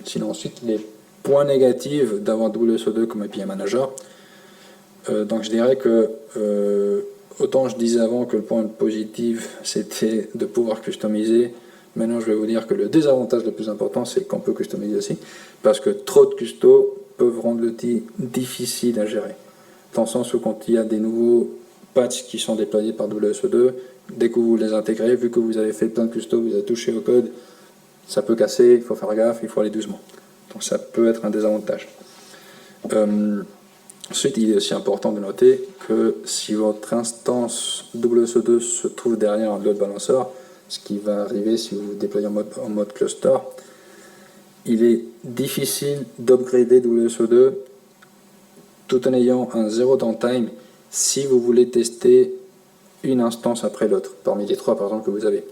[SPEAKER 1] Sinon ensuite, les points négatifs d'avoir WSO2 comme API Manager, donc je dirais que autant je disais avant que le point positif c'était de pouvoir customiser, maintenant je vais vous dire que le désavantage le plus important c'est qu'on peut customiser aussi, parce que trop de custos peuvent rendre l'outil difficile à gérer, dans le sens où quand il y a des nouveaux patchs qui sont déployés par WSO2, dès que vous les intégrez, vu que vous avez fait plein de custos, vous avez touché au code, ça peut casser, il faut faire gaffe, il faut aller doucement. Donc ça peut être un désavantage. Ensuite, il est aussi important de noter que si votre instance WSO2 se trouve derrière un load balancer, ce qui va arriver si vous déployez en mode cluster, il est difficile d'upgrader WSO2 tout en ayant un zéro downtime si vous voulez tester une instance après l'autre, parmi les trois par exemple que vous avez.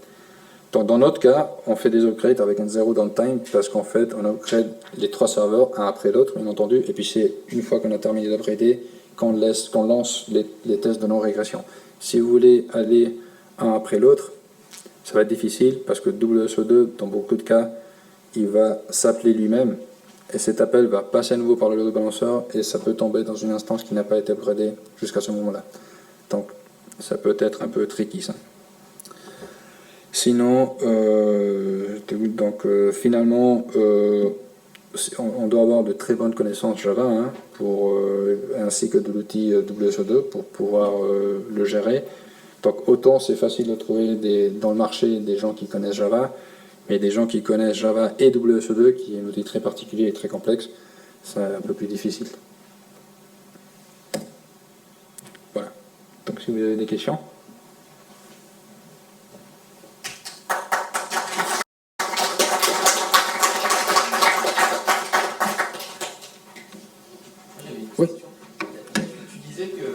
[SPEAKER 1] Donc dans notre cas, on fait des upgrades avec un zéro downtime parce qu'en fait, on upgrade les trois serveurs, un après l'autre, bien entendu, et puis c'est une fois qu'on a terminé d'upgrader qu'on lance les tests de non-régression. Si vous voulez aller un après l'autre, ça va être difficile parce que WSO2, dans beaucoup de cas, il va s'appeler lui-même et cet appel va passer à nouveau par le load balancer et ça peut tomber dans une instance qui n'a pas été upgradée jusqu'à ce moment-là. Donc ça peut être un peu tricky ça. Sinon, finalement, on doit avoir de très bonnes connaissances Java, hein, ainsi que de l'outil WSO2 pour pouvoir le gérer. Donc autant c'est facile de trouver dans le marché des gens qui connaissent Java, mais des gens qui connaissent Java et WSO2, qui est un outil très particulier et très complexe, c'est un peu plus difficile. Voilà. Donc si vous avez des questions. Oui.
[SPEAKER 2] Tu disais que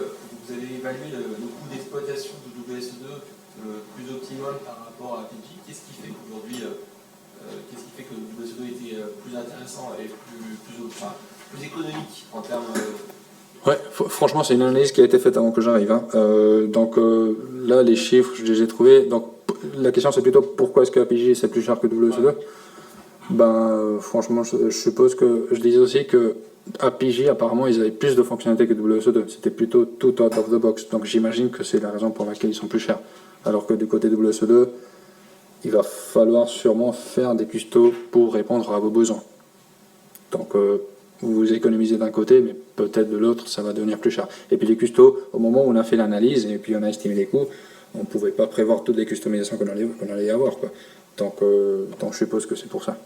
[SPEAKER 2] vous avez évalué le coût d'exploitation de WSO2 plus optimal par rapport à APJ. Qu'est-ce qui fait qu'aujourd'hui, que WSO2 était plus intéressant et plus économique en termes
[SPEAKER 1] Ouais, franchement, c'est une analyse qui a été faite avant que j'arrive, hein. Là, les chiffres, je les ai trouvés. Donc, la question, c'est plutôt pourquoi est-ce que APJ c'est plus cher que WSO2? Franchement, je suppose que je disais aussi que APJ, apparemment, ils avaient plus de fonctionnalités que WSO2. C'était plutôt tout out of the box. Donc, j'imagine que c'est la raison pour laquelle ils sont plus chers. Alors que du côté WSO2, il va falloir sûrement faire des custos pour répondre à vos besoins. Donc, vous économisez d'un côté, mais peut-être de l'autre, ça va devenir plus cher. Et puis les custos, au moment où on a fait l'analyse et puis on a estimé les coûts, on ne pouvait pas prévoir toutes les customisations qu'on allait avoir, quoi. Donc je suppose que c'est pour ça.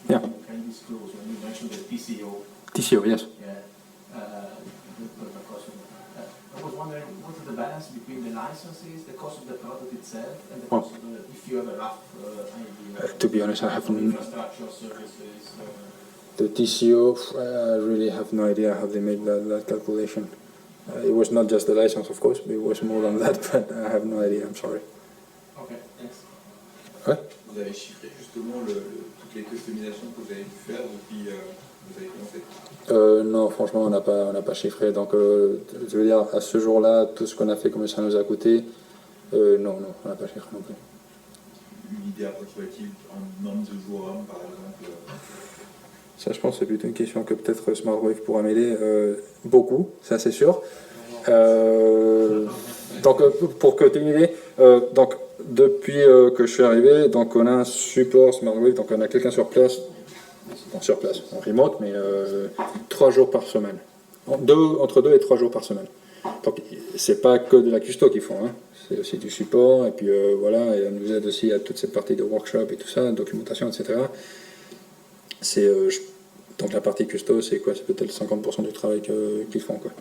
[SPEAKER 1] Yeah.
[SPEAKER 3] Can you disclose when you mentioned the TCO?
[SPEAKER 1] TCO, yes.
[SPEAKER 3] Yeah. I was wondering, what is the balance between the licenses, the cost of the product itself, and the cost of if you have a rough idea?
[SPEAKER 1] To be honest, I have
[SPEAKER 3] infrastructure services.
[SPEAKER 1] The TCO. I really have no idea how they made that calculation. It was not just the license, of course, but it was more than that. But I have no idea. I'm sorry.
[SPEAKER 3] Okay, thanks.
[SPEAKER 1] Ouais.
[SPEAKER 4] Vous avez chiffré justement toutes les customisations que vous avez pu faire depuis que vous avez commencé?
[SPEAKER 1] Non, franchement, on n'a pas chiffré. Donc, je veux dire, à ce jour-là, tout ce qu'on a fait, combien ça nous a coûté, non, on n'a pas chiffré non plus.
[SPEAKER 4] Une idée approximative en nombre de jours hommes, par exemple?
[SPEAKER 1] Ça, je pense, c'est plutôt une question que peut-être SmartWave pourra m'aider. Beaucoup, ça c'est sûr. Donc, pour que tu aies une idée, donc, depuis que je suis arrivé, donc on a un support SmartWave, donc on a quelqu'un sur place, en remote, mais 3 jours par semaine. Entre 2 et 3 jours par semaine. Donc, c'est pas que de la custo qu'ils font, hein. C'est aussi du support, et puis voilà, et on nous aide aussi à toute cette partie de workshop et tout ça, documentation, etc. Donc la partie custo, c'est quoi? C'est peut-être 50% du travail qu'ils font, quoi.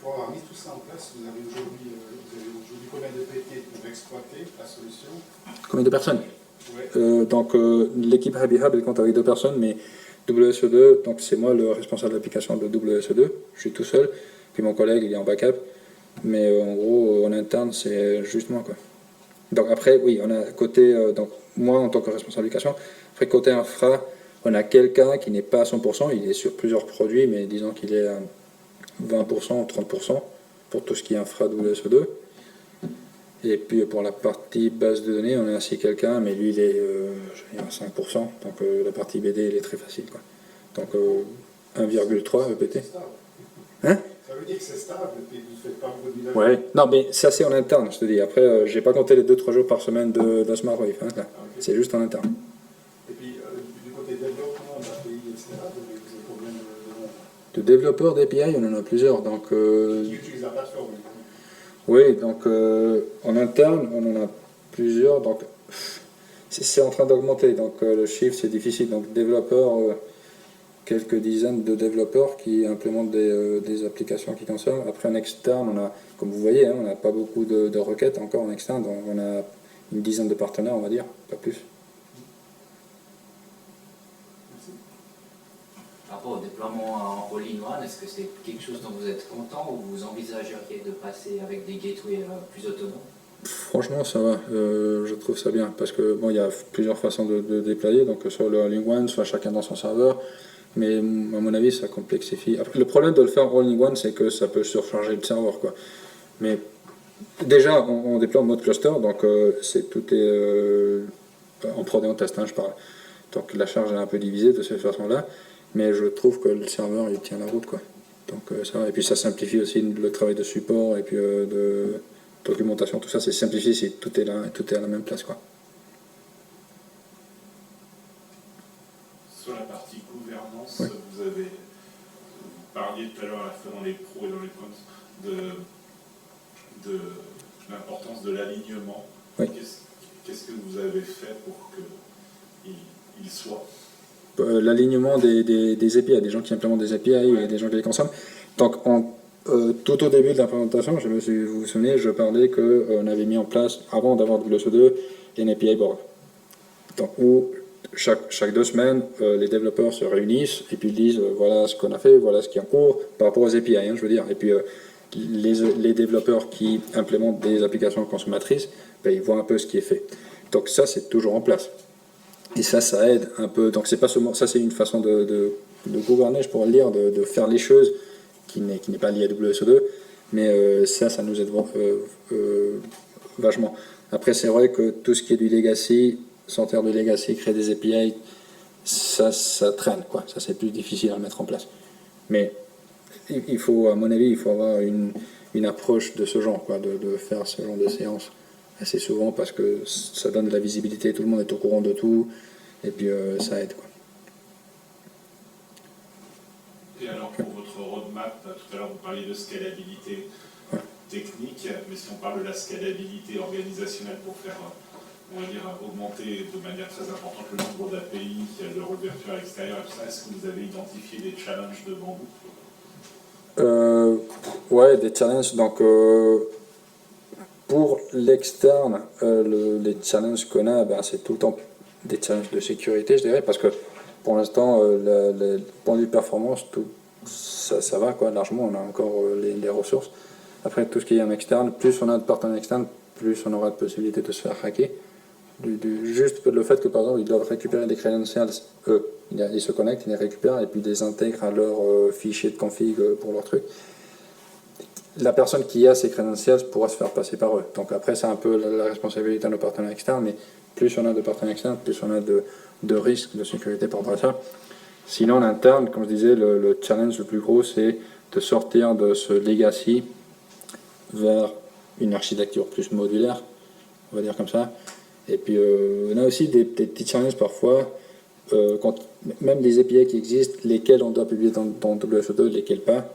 [SPEAKER 5] Pour avoir mis tout ça en place, vous avez aujourd'hui combien de PT pour exploiter la solution?
[SPEAKER 1] Combien de personnes?
[SPEAKER 5] Ouais.
[SPEAKER 1] Donc l'équipe Happy Hub, elle compte avec 2 personnes, mais WSO2, donc c'est moi le responsable d'application de WSO2, je suis tout seul, puis mon collègue il est en backup, mais en gros en interne c'est juste moi, quoi. Donc après, oui, on a côté, donc moi en tant que responsable d'application, après côté infra, on a quelqu'un qui n'est pas à 100%, il est sur plusieurs produits, mais disons qu'il est 20% ou 30% pour tout ce qui est infra WSO2. Et puis pour la partie base de données, on a ainsi quelqu'un, mais lui il est je vais dire 5%, donc la partie BD elle est très facile, quoi. Donc 1,3 EPT.
[SPEAKER 5] C'est stable.
[SPEAKER 1] Hein?
[SPEAKER 5] Ça veut dire que c'est stable, et puis vous ne faites pas votre village.
[SPEAKER 1] Ouais, non mais ça c'est en interne, je te dis. Après, j'ai pas compté les 2-3 jours par semaine de SmartWave, hein, là.
[SPEAKER 5] Ah, ok.
[SPEAKER 1] C'est juste en interne.
[SPEAKER 5] Et puis du côté développement d'API, etc., vous avez combien de monde
[SPEAKER 1] De développeurs d'API, on en a plusieurs, donc
[SPEAKER 5] qui utilisent la plateforme?
[SPEAKER 1] oui, donc en interne, on en a plusieurs, donc c'est en train d'augmenter, donc le chiffre c'est difficile. Donc développeurs, quelques dizaines de développeurs qui implémentent des applications qui concernent. Après en externe, on a, comme vous voyez, hein, on n'a pas beaucoup de requêtes encore en externe, donc on a une dizaine de partenaires, on va dire, pas plus.
[SPEAKER 6] Par rapport au déploiement en all-in-one, est-ce que c'est quelque chose dont vous êtes content ou vous envisageriez de passer avec des gateways plus autonomes?
[SPEAKER 1] Franchement, ça va, je trouve ça bien, parce que bon, il y a plusieurs façons de déployer, donc soit le all-in-one, soit chacun dans son serveur, mais à mon avis, ça complexifie. Après, le problème de le faire all-in-one, c'est que ça peut surcharger le serveur, quoi. Mais déjà, on déploie en mode cluster, donc tout est en prod et en test, hein, je parle. Donc la charge est un peu divisée de cette façon-là, mais je trouve que le serveur, il tient la route, quoi. Donc ça va. Et puis ça simplifie aussi le travail de support, et puis de documentation, tout ça, c'est simplifié si tout est là, tout est à la même place, quoi.
[SPEAKER 7] Sur la partie gouvernance,
[SPEAKER 1] Oui.
[SPEAKER 7] vous parliez tout à l'heure à la fois dans les pros et dans les cons de l'importance de l'alignement.
[SPEAKER 1] Oui.
[SPEAKER 7] Qu'est-ce que vous avez fait pour qu'il soit?
[SPEAKER 1] L'alignement des API, des gens qui implémentent des API et des gens qui les consomment. Donc, tout au début de l'implémentation, vous vous souvenez, je parlais qu'on avait mis en place, avant d'avoir WSO2, une API board. Donc, où chaque 2 semaines, les développeurs se réunissent et puis ils disent voilà ce qu'on a fait, voilà ce qui est en cours par rapport aux API, hein, je veux dire. Et puis les développeurs qui implémentent des applications consommatrices, ben, ils voient un peu ce qui est fait. Donc ça, c'est toujours en place. Et ça aide un peu. Donc c'est pas seulement ça, c'est une façon de gouverner, je pourrais le dire, de faire les choses qui n'est pas lié à WSO2, mais ça nous aide vachement. Après, c'est vrai que tout ce qui est du legacy, sortir du legacy, créer des API, ça traîne, quoi. Ça, c'est plus difficile à mettre en place. Mais il faut, à mon avis, il faut avoir une approche de ce genre, quoi, de faire ce genre de séance assez souvent, parce que ça donne de la visibilité, tout le monde est au courant de tout, et puis ça aide, quoi.
[SPEAKER 7] Et alors pour votre roadmap, tout à l'heure vous parliez de scalabilité technique, mais si on parle de la scalabilité organisationnelle pour faire, on va dire, augmenter de manière très importante le nombre d'API, leur ouverture à l'extérieur et tout ça, est-ce que vous avez identifié des challenges devant vous?
[SPEAKER 1] Ouais, des challenges. Donc, pour l'externe, les challenges qu'on a, ben, c'est tout le temps des challenges de sécurité, je dirais, parce que pour l'instant, le point de vue performance, tout, ça va, quoi, largement, on a encore les ressources. Après, tout ce qui est en externe, plus on a de partenaires externes, plus on aura de possibilités de se faire hacker. Juste le fait que, par exemple, ils doivent récupérer des credentials, eux, ils se connectent, ils les récupèrent et puis ils les intègrent à leur fichier de config pour leur truc. La personne qui a ces credentials pourra se faire passer par eux. Donc après, c'est un peu la responsabilité de nos partenaires externes, mais plus on a de partenaires externes, plus on a de risques de sécurité par rapport à ça. Sinon, en interne, comme je disais, le challenge le plus gros, c'est de sortir de ce legacy vers une architecture plus modulaire, on va dire comme ça. Et puis, on a aussi des petits challenges parfois, même des API qui existent, lesquels on doit publier dans WSO2, lesquels pas.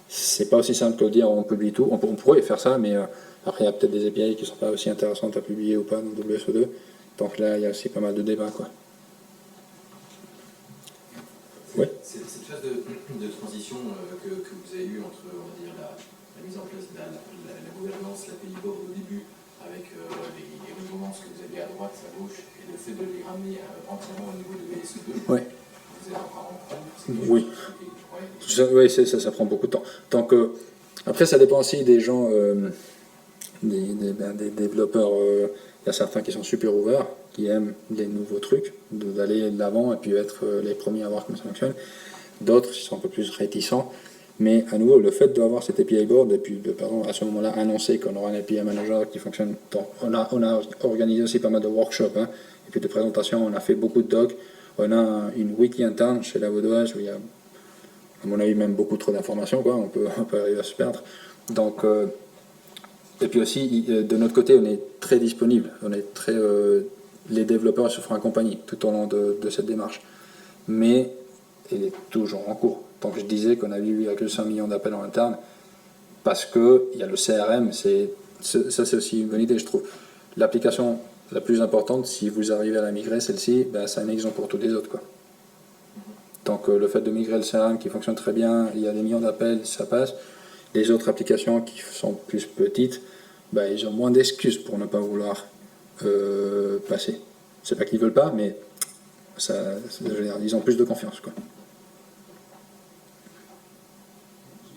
[SPEAKER 1] C'est pas aussi simple que de dire on publie tout. On pourrait faire ça, mais après, il y a peut-être des API qui sont pas aussi intéressantes à publier ou pas dans WSO2. Donc là, il y a aussi pas mal de débats, quoi. Oui.
[SPEAKER 2] Cette phase de transition que vous avez eue entre, on va dire, la mise en place de la gouvernance, l'API board au début, avec les redondances que vous aviez à droite, à gauche, et le fait de les ramener entièrement au niveau de WSO2,
[SPEAKER 1] Ouais.
[SPEAKER 2] vous êtes encore en cours?
[SPEAKER 1] Oui. Oui, ça prend beaucoup de temps. Donc, après, ça dépend aussi des gens, des développeurs. Il y a certains qui sont super ouverts, qui aiment les nouveaux trucs, d'aller de l'avant et puis être les premiers à voir comment ça fonctionne. D'autres qui sont un peu plus réticents. Mais à nouveau, le fait d'avoir cet API board, et puis à ce moment-là annoncer qu'on aura un API manager qui fonctionne, on a organisé aussi pas mal de workshops, hein, et puis de présentations, on a fait beaucoup de docs, on a une wiki interne chez la Vaudoise où il y a, à mon avis, même beaucoup trop d'informations, quoi, on peut arriver à se perdre. Donc, et puis aussi, de notre côté, on est très disponible, les développeurs se feront accompagner tout au long de cette démarche. Mais elle est toujours en cours. Donc je disais qu'on a eu 8,5 millions d'appels en interne, parce qu'il y a le CRM, ça c'est aussi une bonne idée, je trouve. L'application la plus importante, si vous arrivez à la migrer, celle-ci, ben, c'est un exemple pour tous les autres, quoi. Donc le fait de migrer le CRM qui fonctionne très bien, il y a des millions d'appels, ça passe. Les autres applications qui sont plus petites, ben, ils ont moins d'excuses pour ne pas vouloir passer. C'est pas qu'ils veulent pas, mais ça, je veux dire, ils ont plus de confiance, quoi.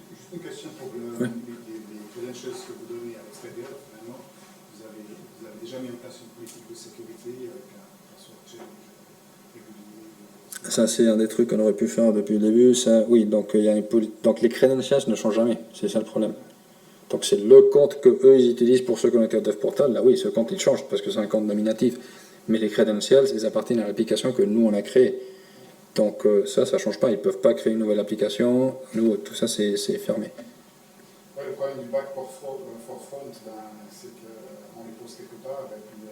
[SPEAKER 5] Juste une question pour
[SPEAKER 1] Oui.
[SPEAKER 5] les credentials que vous donnez à l'extérieur. Finalement, vous avez déjà mis en place une politique de sécurité avec un password change régulier.
[SPEAKER 1] Ça, c'est un des trucs qu'on aurait pu faire depuis le début. Ça, oui, donc, donc les credentials ne changent jamais. C'est ça le problème. Donc c'est le compte que eux ils utilisent pour se connecter au DevPortal. Là, oui, ce compte il change parce que c'est un compte nominatif. Mais les credentials, ils appartiennent à l'application que nous on a créée. Donc ça ne change pas. Ils ne peuvent pas créer une nouvelle application. Nous, tout ça, c'est fermé.
[SPEAKER 5] Ouais, le problème du back for front, c'est qu'on les pose quelque part, et puis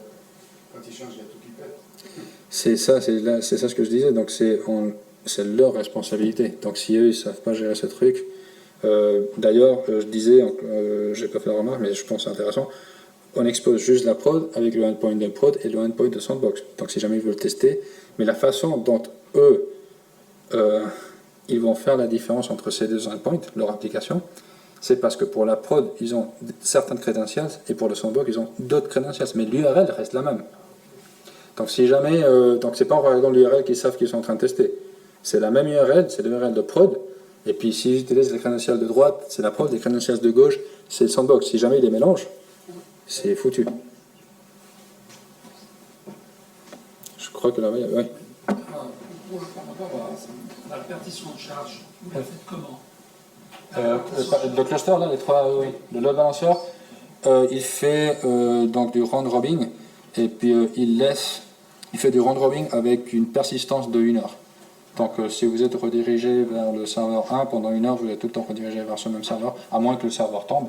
[SPEAKER 5] quand ils changent, il y a tout qui pète.
[SPEAKER 1] C'est ça ce que je disais. Donc c'est leur responsabilité. Donc si eux ils savent pas gérer ce truc. D'ailleurs, je disais, j'ai pas fait la remarque, mais je pense que c'est intéressant. On expose juste la prod avec le endpoint de prod et le endpoint de sandbox. Donc si jamais ils veulent tester, mais la façon dont eux ils vont faire la différence entre ces deux endpoints, leur application, c'est parce que pour la prod, ils ont certaines credentials et pour le sandbox, ils ont d'autres credentials, mais l'URL reste la même. Donc si jamais, donc c'est pas en regardant l'URL qu'ils savent qu'ils sont en train de tester. C'est la même URL, c'est l'URL de prod, et puis s'ils utilisent les credentials de droite, c'est la prod, les credentials de gauche, c'est le sandbox. Si jamais ils les mélangent, c'est foutu. Je crois que là-bas, oui.
[SPEAKER 8] La répartition de charge, vous la faites comment?
[SPEAKER 1] Le cluster, là, le load balancer, il fait donc du round robin, et puis il fait du round robin avec une persistance de 1 heure. Donc si vous êtes redirigé vers le serveur 1, pendant 1 heure, vous êtes tout le temps redirigé vers ce même serveur, à moins que le serveur tombe,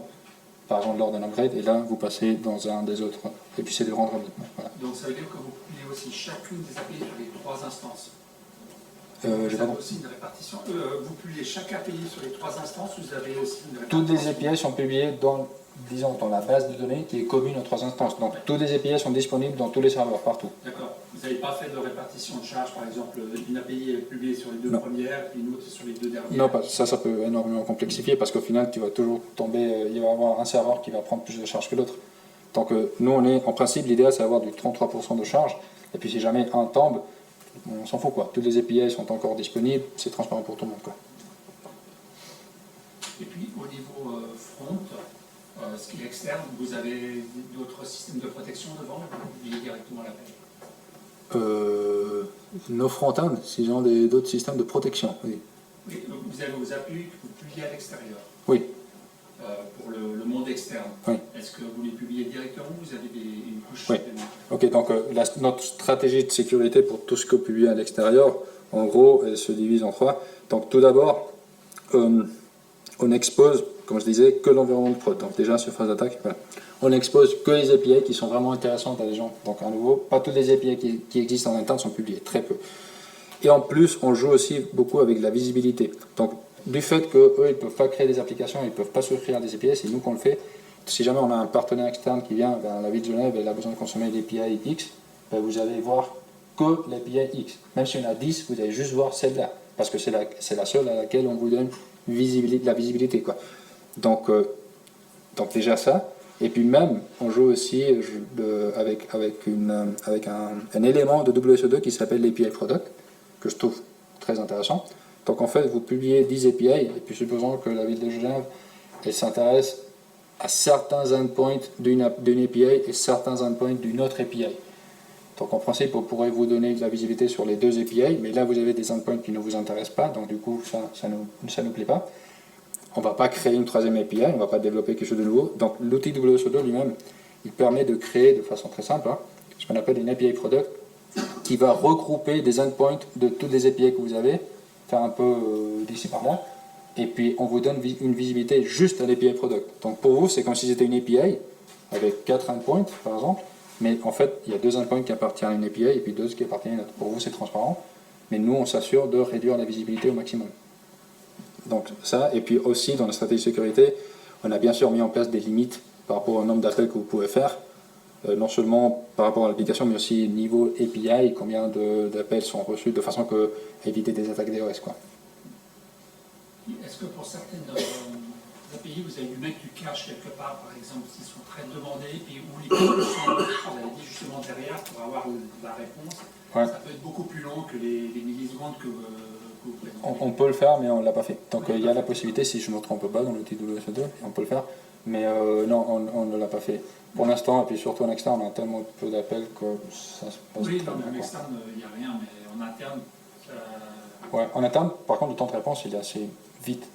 [SPEAKER 1] par exemple lors d'un upgrade, et là vous passez dans un des autres, et puis c'est du round robin. Voilà.
[SPEAKER 8] Donc ça veut dire que vous publiez aussi chacune des API sur les 3 instances.
[SPEAKER 1] J'ai
[SPEAKER 8] Vous
[SPEAKER 1] pas
[SPEAKER 8] avez aussi une répartition. Vous publiez chaque API sur les 3 instances, vous avez aussi une répartition.
[SPEAKER 1] Toutes les API sont publiées dans la base de données qui est commune aux 3 instances. Donc toutes les API sont disponibles dans tous les serveurs, partout.
[SPEAKER 8] D'accord. Vous n'avez pas fait de répartition de charge, par exemple, une API est publiée sur les 2 premières, puis une autre sur les 2 dernières.
[SPEAKER 1] Non, ça peut énormément complexifier parce qu'au final, tu vas toujours tomber, il va y avoir un serveur qui va prendre plus de charge que l'autre. Donc nous, en principe, l'idéal c'est d'avoir du 33% de charge. Et puis si jamais un tombe, on s'en fout, quoi. Toutes les API sont encore disponibles, c'est transparent pour tout le monde, quoi.
[SPEAKER 8] Et puis au niveau front, ce qui est externe, vous avez d'autres systèmes de protection devant, vous publiez directement l'API.
[SPEAKER 1] Nos front-end, ils ont d'autres systèmes de protection, oui.
[SPEAKER 8] Oui, donc vous avez vos API que vous publiez à l'extérieur.
[SPEAKER 1] Oui.
[SPEAKER 8] Pour le monde externe.
[SPEAKER 1] Oui.
[SPEAKER 8] Est-ce que vous les publiez directement ou vous avez une couche
[SPEAKER 1] Oui.
[SPEAKER 8] supplémentaire?
[SPEAKER 1] Ok, donc notre stratégie de sécurité pour tout ce que publie à l'extérieur, en gros, elle se divise en 3. Donc tout d'abord, on expose, comme je disais, que l'environnement de prod. Donc déjà, surface d'attaque, voilà. On expose que les API qui sont vraiment intéressantes à des gens. Donc à nouveau, pas toutes les API qui existent en interne sont publiées, très peu. Et en plus, on joue aussi beaucoup avec la visibilité. Donc du fait qu'eux, ils ne peuvent pas créer des applications, ils ne peuvent pas souscrire à des API, c'est nous qu'on le fait. Si jamais on a un partenaire externe qui vient, la ville de Genève, elle a besoin de consommer l'API X, vous allez voir que l'API X. Même si on a 10, vous allez juste voir celle-là, parce que c'est la seule à laquelle on vous donne la visibilité, quoi. Donc déjà ça. Et puis même, on joue aussi avec un élément de WSO2 qui s'appelle l'API Product, que je trouve très intéressant. Donc en fait, vous publiez 10 API, et puis supposons que la ville de Genève, elle s'intéresse à certains endpoints d'une API et certains endpoints d'une autre API. Donc en principe, on pourrait vous donner de la visibilité sur les 2 API, mais là vous avez des endpoints qui ne vous intéressent pas, donc du coup ça nous plaît pas. On ne va pas créer une troisième API, on ne va pas développer quelque chose de nouveau. Donc l'outil WSO2 lui-même, il permet de créer de façon très simple ce qu'on appelle une API product qui va regrouper des endpoints de toutes les API que vous avez, faire un peu d'ici par là, et puis on vous donne une visibilité juste à l'API product. Donc pour vous, c'est comme si c'était une API avec 4 endpoints par exemple, mais en fait, il y a 2 endpoints qui appartiennent à une API et puis 2 qui appartiennent à une autre. Pour vous, c'est transparent, mais nous, on s'assure de réduire la visibilité au maximum. Donc ça, et puis aussi dans la stratégie de sécurité, on a bien sûr mis en place des limites par rapport au nombre d'appels que vous pouvez faire, non seulement par rapport à l'application, mais aussi niveau API, combien d'appels sont reçus, de façon à éviter des attaques DOS, quoi.
[SPEAKER 8] Est-ce que pour certaines API, vous avez dû mettre du cache quelque part, par exemple, s'ils sont très demandés, et où les calculs sont, vous avez dit justement derrière, pour avoir la réponse,
[SPEAKER 1] ouais.
[SPEAKER 8] Ça peut être beaucoup plus long que les millisecondes que vous présentez.
[SPEAKER 1] On peut le faire, mais on ne l'a pas fait. Donc il y a la possibilité, si je ne me trompe pas, dans l'outil WSO2, on peut le faire, mais non, on ne l'a pas fait. Pour l'instant, et puis surtout en externe, on a tellement peu d'appels que ça se passe
[SPEAKER 8] oui,
[SPEAKER 1] très
[SPEAKER 8] non,
[SPEAKER 1] bien.
[SPEAKER 8] mais en externe, il n'y a rien, mais en interne...
[SPEAKER 1] Ouais, en interne, par contre, le temps de réponse, il est assez vite.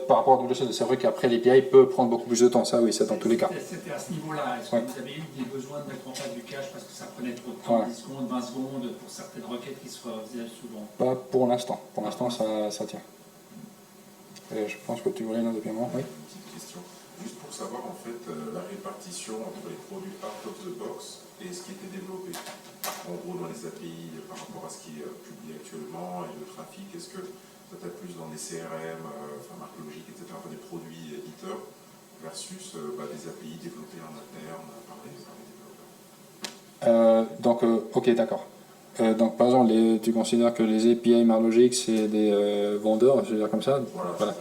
[SPEAKER 1] Par rapport à WSO2, c'est vrai qu'après, l'API peut prendre beaucoup plus de temps, ça oui, c'est dans tous les cas.
[SPEAKER 8] C'était à ce niveau-là. Est-ce que
[SPEAKER 1] ouais.
[SPEAKER 8] vous avez eu des besoins de mettre en place du cache parce que ça prenait trop de temps, 10 secondes, 20 secondes, pour certaines requêtes qui se faisaient souvent?
[SPEAKER 1] Pas pour l'instant. Pour l'instant, ça tient. Et je pense que tu voulais un depuis un moment. Oui.
[SPEAKER 9] Une petite question. Juste pour savoir, en fait, la répartition entre les produits out of the box et ce qui était développé. En gros, dans les API, par rapport à ce qui est publié actuellement et le trafic, est-ce que ça tape plus dans des CRM, marques logiques, etc., des produits éditeurs, versus des API développés en interne par les développeurs
[SPEAKER 1] Donc, ok, d'accord. Donc, par exemple, tu considères que les API Marlogic, c'est des vendeurs, je veux dire comme ça. Voilà.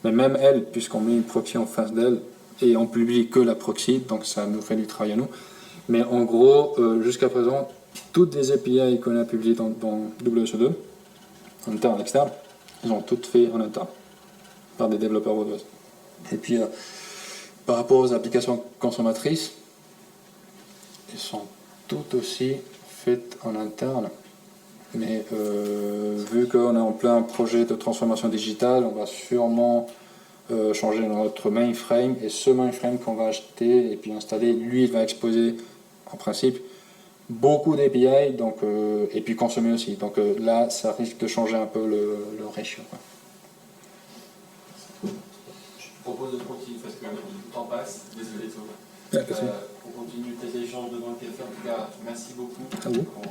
[SPEAKER 1] Mais même elles, puisqu'on met une proxy en face d'elles, et on publie que la proxy, donc ça nous fait du travail à nous. Mais en gros, jusqu'à présent, toutes les API qu'on a publiées dans WSO2, en interne, externe, elles ont toutes fait en interne, par des développeurs WordPress. Et puis, par rapport aux applications consommatrices, elles sont toutes aussi faites en interne. Mais vu qu'on est en plein projet de transformation digitale, on va sûrement changer notre mainframe, et ce mainframe qu'on va acheter et puis installer, lui, il va exposer en principe beaucoup d'API, et puis consommer aussi. Donc là, ça risque de changer un peu le ratio, quoi.
[SPEAKER 2] Je propose de continuer parce que le temps passe. Désolé, Thomas.
[SPEAKER 1] Ouais,
[SPEAKER 2] on continue peut-être l'échange devant le café. En tout cas, merci beaucoup
[SPEAKER 1] à vous.
[SPEAKER 2] pour